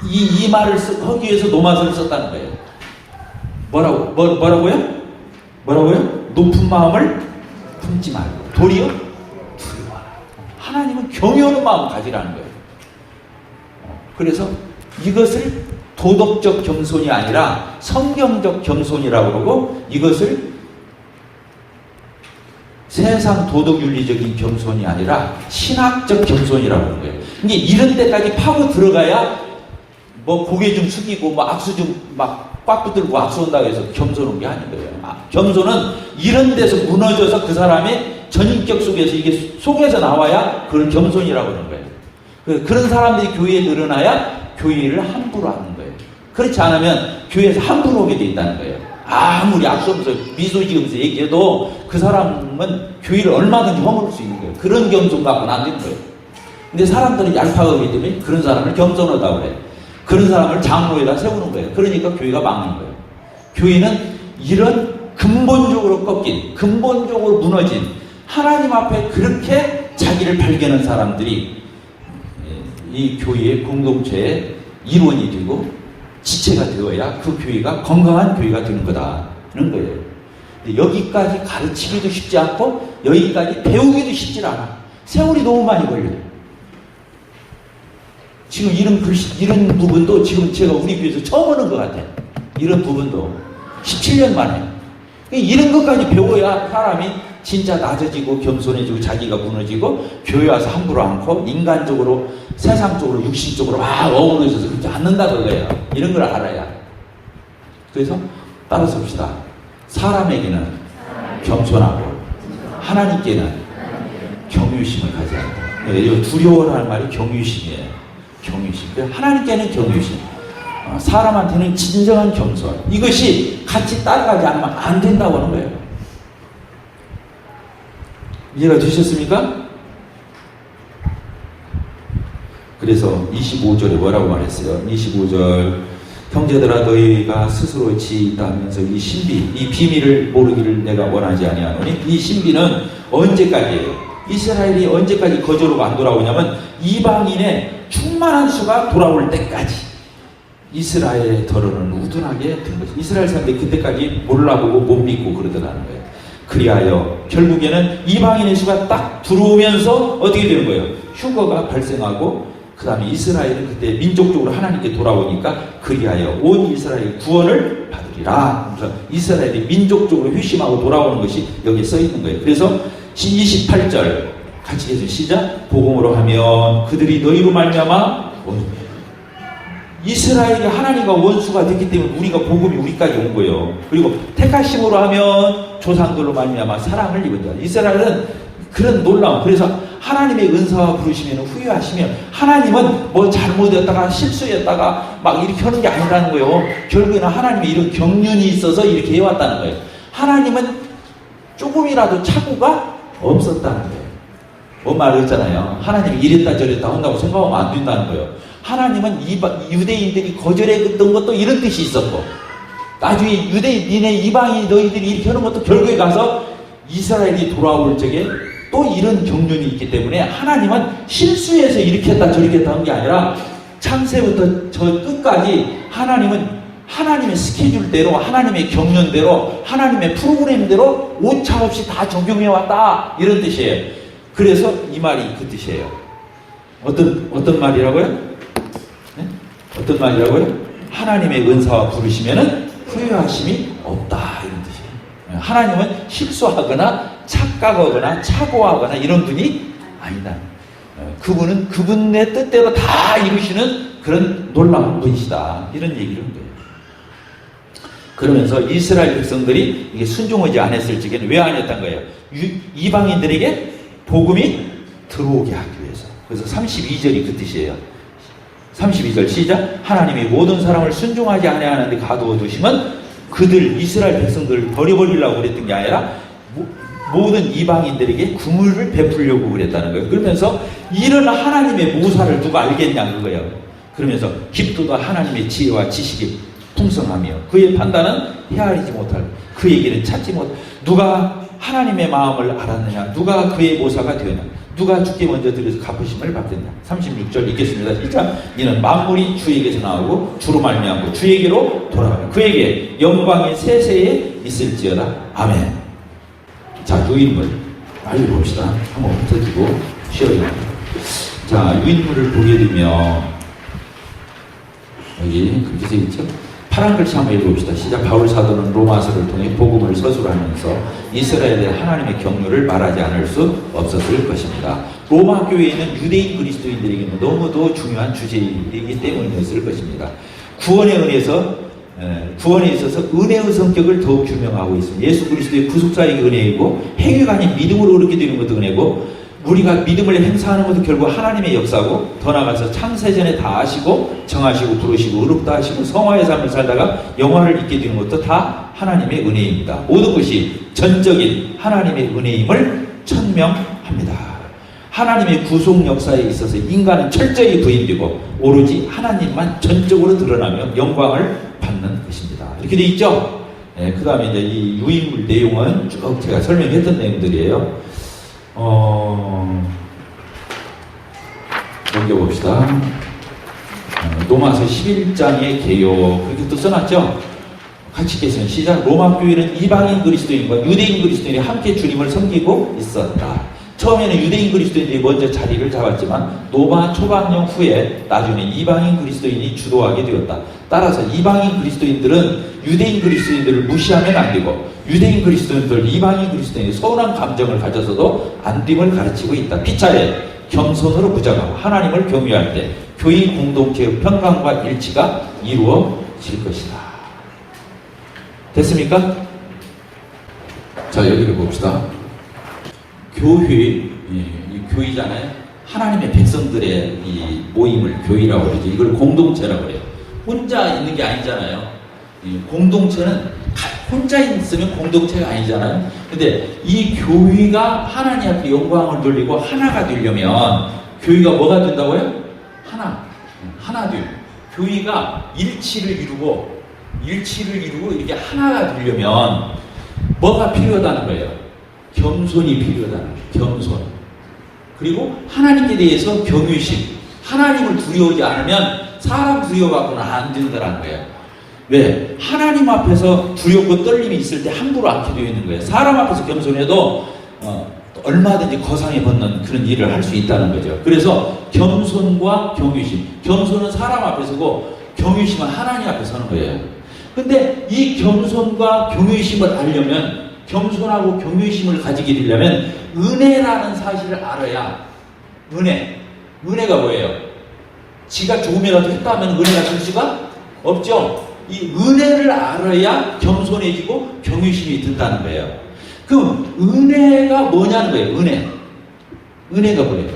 A: 이 말을 하기 위해서 노마서를 썼다는 거예요. 뭐라고요? 높은 마음을 품지 말고 도리어 두려워하라. 하나님은 경외하는 마음 가지라는 거예요. 그래서 이것을 도덕적 겸손이 아니라 성경적 겸손이라고 그러고, 이것을 세상 도덕윤리적인 겸손이 아니라 신학적 겸손이라고 하는 거예요. 근데 이런 데까지 파고 들어가야 뭐 고개 좀 숙이고 뭐 악수 좀 막 꽉 붙들고 악수한다고 해서 겸손한 게 아닌 거예요. 겸손은 이런 데서 무너져서 그 사람의 전인격 속에서 이게 속에서 나와야 그걸 겸손이라고 하는 거예요. 그런 사람들이 교회에 늘어나야 교회를 함부로 하는 거예요. 그렇지 않으면 교회에서 함부로 오게 돼 있다는 거예요. 아무리 악수하면서 미소 지으면서 얘기해도 그 사람은 교회를 얼마든지 허물을 수 있는 거예요. 그런 겸손 갖고는 안 되는 거예요. 근데 사람들은 얄팍하기 때문에 그런 사람을 겸손하다고 그래요. 그런 사람을 장로에다 세우는 거예요. 그러니까 교회가 망하는 거예요. 교회는 이런 근본적으로 꺾인, 근본적으로 무너진, 하나님 앞에 그렇게 자기를 발견한 사람들이 이 교회의 공동체의 일원이 되고 지체가 되어야 그 교회가 건강한 교회가 되는 거다는 거예요. 여기까지 가르치기도 쉽지 않고 여기까지 배우기도 쉽지 않아. 세월이 너무 많이 걸려요. 지금 이런 부분도 지금 제가 우리 교회에서 처음 오는 것 같아요. 이런 부분도 17년 만에. 이런 것까지 배워야 사람이 진짜 낮아지고 겸손해지고 자기가 무너지고 교회 와서 함부로 않고 인간적으로 세상적으로 육신적으로 막 어우러져서 그렇지 않는다 그거예요. 이런 걸 알아야. 그래서 따라서 봅시다. 사람에게는 겸손하고 하나님께는 경유심을 가져야 한다. 두려워라는 말이 경유심이에요. 경유심. 하나님께는 경유심. 사람한테는 진정한 겸손. 이것이 같이 따라가지 않으면 안 된다고 하는 거예요. 이해가 되셨습니까? 그래서 25절에 뭐라고 말했어요? 25절 형제들아 너희가 스스로 지혜있다 하면서 이 신비, 이 비밀을 모르기를 내가 원하지 아니하노니, 이 신비는 언제까지예요? 이스라엘이 언제까지 거저로 안 돌아오냐면 이방인의 충만한 수가 돌아올 때까지 이스라엘의 더러는 우둔하게 된 거죠. 이스라엘 사람들이 그때까지 몰라보고 못 믿고 그러더라는 거예요. 그리하여 결국에는 이방인의 수가 딱 들어오면서 어떻게 되는 거예요? 휴거가 발생하고 그 다음에 이스라엘은 그때 민족적으로 하나님께 돌아오니까 그리하여 온 이스라엘 구원을 받으리라. 그래서 이스라엘이 민족적으로 회심하고 돌아오는 것이 여기에 써 있는 거예요. 그래서 28절 같이 해서 시작. 복음으로 하면 그들이 너희로 말미암아 이스라엘이 하나님과 원수가 됐기 때문에 우리가 복음이 우리까지 온 거예요. 그리고 택하심으로 하면 조상들로 말미암아 사랑을 입은 자. 이스라엘은 그런 놀라움. 그래서 하나님의 은사와 부르시면 후회하시면 하나님은 뭐 잘못했다가 실수했다가 막 이렇게 하는 게 아니라는 거예요. 결국에는 하나님의 이런 경륜이 있어서 이렇게 해왔다는 거예요. 하나님은 조금이라도 착오가 없었다는 거예요. 뭐 말했잖아요. 하나님이 이랬다 저랬다 한다고 생각하면 안 된다는 거예요. 하나님은 유대인들이 거절했던 것도 이런 뜻이 있었고, 나중에 유대인, 니네 이방인 너희들이 이렇게 하는 것도 결국에 가서 이스라엘이 돌아올 적에 또 이런 경륜이 있기 때문에 하나님은 실수해서 이렇게 했다 저렇게 했다 한 게 아니라 창세부터 저 끝까지 하나님은 하나님의 스케줄대로, 하나님의 경륜대로, 하나님의 프로그램대로 오차없이 다 적용해왔다, 이런 뜻이에요. 그래서 이 말이 그 뜻이에요. 어떤 말이라고요? 네? 어떤 말이라고요? 하나님의 은사와 부르시면은 후회하심이 없다, 이런 뜻이에요. 하나님은 실수하거나 착각하거나 착오하거나 이런 분이 아니다. 그분은 그분의 뜻대로 다 이루시는 그런 놀라운 분이시다, 이런 얘기를 한 거예요. 그러면서 이스라엘 백성들이 이게 순종하지 않았을 적에는 왜 안 했던 거예요? 이방인들에게 복음이 들어오게 하기 위해서. 그래서 32절이 그 뜻이에요. 32절 시작. 하나님이 모든 사람을 순종하지 아니하는데 가두어 두시면 그들 이스라엘 백성들을 버려버리려고 그랬던 게 아니라 모든 이방인들에게 구물을 베풀려고 그랬다는 거예요. 그러면서 이런 하나님의 모사를 누가 알겠냐 그거예요. 그러면서 깊도다 하나님의 지혜와 지식이 풍성하며 그의 판단은 헤아리지 못할, 그 얘기는 찾지 못. 누가 하나님의 마음을 알았느냐, 누가 그의 모사가 되었냐, 누가 주께 먼저 드려서 갚으심을 받겠냐. 36절 읽겠습니다. 시작. 이는 만물이 주에게서 나오고 주로 말미암고 주에게로 돌아가며 그에게 영광이 세세에 있을지어다. 아멘. 자, 유인물 빨리 봅시다. 한번 흩어지고 쉬어요. 자, 유인물을 보게 되면 여기 그렇게 써 있죠. 파란 글씨 한번 읽어봅시다. 시작. 바울 사도는 로마서를 통해 복음을 서술하면서 이스라엘의 하나님의 경륜을 말하지 않을 수 없었을 것입니다. 로마 교회에 있는 유대인 그리스도인들에게는 너무도 중요한 주제이기 때문이었을 것입니다. 구원에 있어서 은혜의 성격을 더욱 규명하고 있습니다. 예수 그리스도의 구속사의 은혜이고 행위가 아닌 믿음으로 그렇게 되는 것도 은혜고, 우리가 믿음을 행사하는 것도 결국 하나님의 역사고, 더 나아가서 창세전에 다 아시고 정하시고 부르시고 의롭다 하시고 성화의 삶을 살다가 영화를 잊게 되는 것도 다 하나님의 은혜입니다. 모든 것이 전적인 하나님의 은혜임을 천명합니다. 하나님의 구속 역사에 있어서 인간은 철저히 부인되고 오로지 하나님만 전적으로 드러나며 영광을 받는 것입니다. 이렇게 돼 있죠? 네, 그 다음에 이제 이 유인물 내용은 쭉 제가 설명했던 내용들이에요. 넘겨봅시다. 로마서 11장의 개요, 그렇게 또 써놨죠? 같이 읽겠습니다. 시작. 로마 교회는 이방인 그리스도인과 유대인 그리스도인이 함께 주님을 섬기고 있었다. 처음에는 유대인 그리스도인들이 먼저 자리를 잡았지만 로마 초방령 후에 나중에 이방인 그리스도인이 주도하게 되었다. 따라서 이방인 그리스도인들은 유대인 그리스도인들을 무시하면 안 되고, 유대인 그리스도인들, 이방인 그리스도인이 서운한 감정을 가져서도 안 됨을 가르치고 있다. 피차에 겸손으로 부정하고 하나님을 경외할 때 교인 공동체의 평강과 일치가 이루어질 것이다. 됐습니까? 자, 여기를 봅시다. 교회, 이 교회잖아요. 하나님의 백성들의 이 모임을 교회라고 그러죠. 이걸 공동체라고 그래요. 혼자 있는 게 아니잖아요. 공동체는 혼자 있으면 공동체가 아니잖아요. 근데 이 교회가 하나님 앞에 영광을 돌리고 하나가 되려면 교회가 뭐가 된다고요? 하나 돼요. 교회가 일치를 이루고 이렇게 하나가 되려면 뭐가 필요하다는 거예요? 겸손이 필요하다는 거예요. 겸손. 그리고 하나님께 대해서 경외심. 하나님을 두려워하지 않으면 사람 두려워하고는 안 된다는 거예요. 왜? 하나님 앞에서 두렵고 떨림이 있을 때 함부로 않게 되어 있는 거예요. 사람 앞에서 겸손해도 얼마든지 거상에 벗는 그런 일을 할 수 있다는 거죠. 그래서 겸손과 경외심. 겸손은 사람 앞에 서고 경외심은 하나님 앞에 서는 거예요. 근데 이 겸손과 경외심을 알려면, 겸손하고 경외심을 가지게 되려면 은혜라는 사실을 알아야. 은혜가 뭐예요? 지가 조금이라도 했다면 은혜가 줄 수가 없죠. 이 은혜를 알아야 겸손해지고 경외심이 든다는 거예요. 그럼 은혜가 뭐냐는 거예요. 은혜가 뭐예요?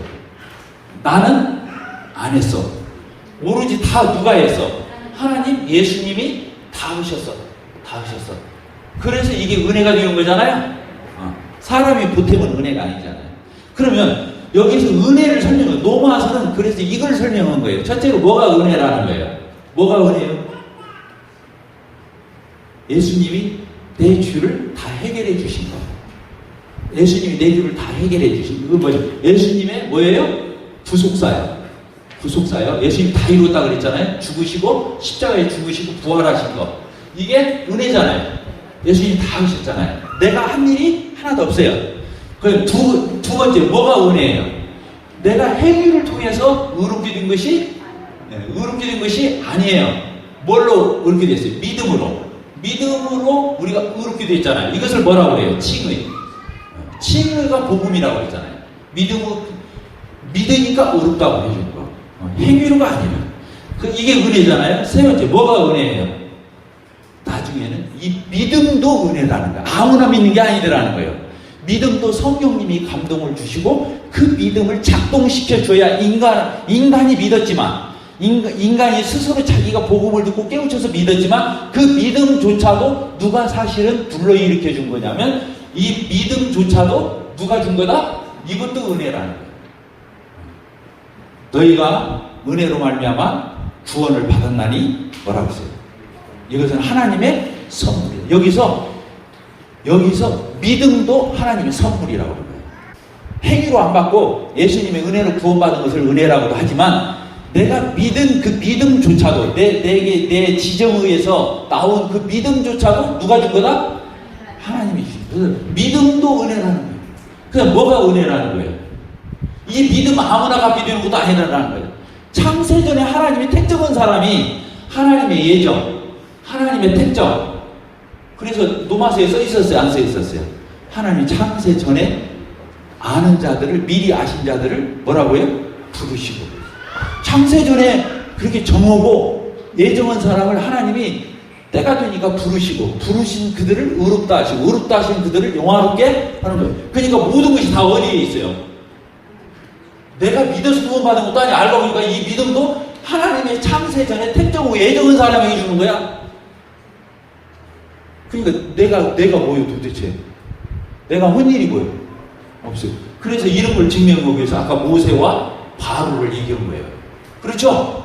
A: 나는 안 했어. 오로지 다 누가 했어? 하나님, 예수님이 다 하셨어. 그래서 이게 은혜가 되는 거잖아요. 사람이 보태면 은혜가 아니잖아요. 그러면 여기서 은혜를 설명해요. 로마서는 그래서 이걸 설명한 거예요. 첫째로 뭐가 은혜라는 거예요? 뭐가 은혜예요? 예수님이 내 죄를 다 해결해 주신 거. 예수님이 내 죄를 다 해결해 주신 거. 그거 뭐예요? 예수님의 뭐예요? 구속사예요. 구속사요. 예수님 다 이뤘다 그랬잖아요. 죽으시고 십자가에 죽으시고 부활하신 거. 이게 은혜잖아요. 예수님 다 하셨잖아요. 내가 한 일이 하나도 없어요. 그럼 두 번째 뭐가 은혜예요? 내가 행위를 통해서 의롭게 된 것이 의롭게 된 것이 아니에요. 뭘로 의롭게 됐어요? 믿음으로. 믿음으로 우리가 의롭게 됐잖아요. 이것을 뭐라고 그래요? 칭의. 칭의가 복음이라고 그랬잖아요. 믿으니까 의롭다고 해준 거. 행위로가 아니라. 이게 은혜잖아요. 세 번째 뭐가 은혜예요? 나중에는 이 믿음도 은혜라는 거야. 아무나 믿는 게 아니더라는 거예요. 믿음도 성령님이 감동을 주시고 그 믿음을 작동시켜 줘야 인간이 믿었지만 인간이 스스로 자기가 복음을 듣고 깨우쳐서 믿었지만 그 믿음조차도 누가 사실은 불러일으켜 준 거냐면 이 믿음조차도 누가 준 거다? 이것도 은혜라는 거예요. 너희가 은혜로 말미암아 구원을 받았나니 뭐라고 했어요? 이것은 하나님의 선물이에요. 여기서 믿음도 하나님의 선물이라고 그래요. 행위로 안 받고 예수님의 은혜로 구원받은 것을 은혜라고도 하지만 내가 믿은 그 믿음조차도 내 지정의에서 나온 그 믿음조차도 누가 준 거다? 하나님이 주신 거예요. 믿음도 은혜라는 거예요. 그냥 뭐가 은혜라는 거예요? 이 믿음 아무나 갖게 되는 것도 아니라는 거예요. 창세전에 하나님이 택정한 사람이 하나님의 예정, 하나님의 택정. 그래서 노마서에 써 있었어요? 안 써 있었어요? 하나님이 창세전에 아는 자들을, 미리 아신 자들을 뭐라고요? 부르시고. 창세전에 그렇게 정하고 예정한 사람을 하나님이 때가 되니까 부르시고, 부르신 그들을 의롭다 하시고, 의롭다 하신 그들을 영화롭게 하는 거예요. 그러니까 모든 것이 다 어디에 있어요? 내가 믿어서 구원받은 것도 아니, 알고 보니까 이 믿음도 하나님의 창세전에 택정하고 예정한 사람에게 주는 거야. 그러니까 내가 뭐예요 도대체? 내가 한 일이 뭐예요? 없어요. 그래서 이런 걸 증명하기 위해서 아까 모세와 바로를 얘기한 거예요. 그렇죠?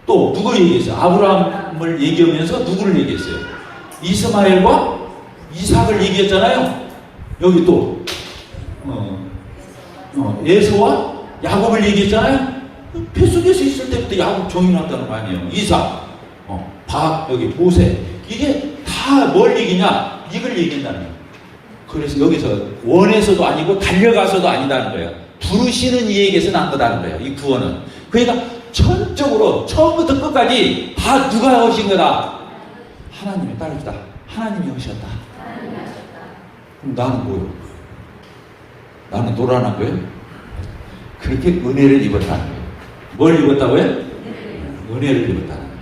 A: 또 누굴 얘기했어요? 아브라함을 얘기하면서 누구를 얘기했어요? 이스마엘과 이삭을 얘기했잖아요. 여기 또 에서와 야곱을 얘기했잖아요. 뱃속에서 있을 때부터 야곱 종인한다는 거 아니에요. 이삭, 여기 모세. 이게 다 뭘 얘기냐? 이걸 얘기한다는 거예요. 그래서 여기서 원에서도 아니고 달려가서도 아니다는 거예요. 부르시는 이에게서 난 거다는 거예요. 이 구원은. 그러니까 전적으로 처음부터 끝까지 다 누가 하신 거다? 하나님의 딸이다. 하나님이 하셨다. 그럼 나는 뭐예요? 나는 노란한 거예요? 그렇게 은혜를 입었다는 거예요. 뭘 입었다고요? 은혜를 입었다는 거예요.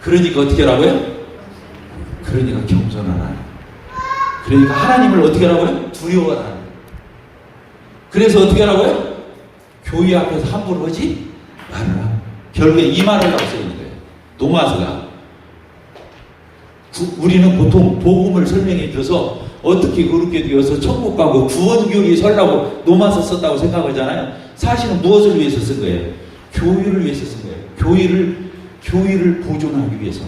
A: 그러니까 어떻게 하라고요? 그러니까 겸손하라. 그러니까 하나님을 어떻게 하라고요? 두려워하라. 그래서 어떻게 하라고요? 교회 앞에서 함부로 하지 말아라. 결국에 이 말을 하고 쓰는 거예요. 노마서가. 우리는 보통 복음을 설명해 줘서 어떻게 그렇게 되어서 천국 가고 구원교리 설라고 노마서 썼다고 생각하잖아요. 사실은 무엇을 위해서 쓴 거예요? 교회를 위해서 쓴 거예요. 교회를 보존하기 위해서.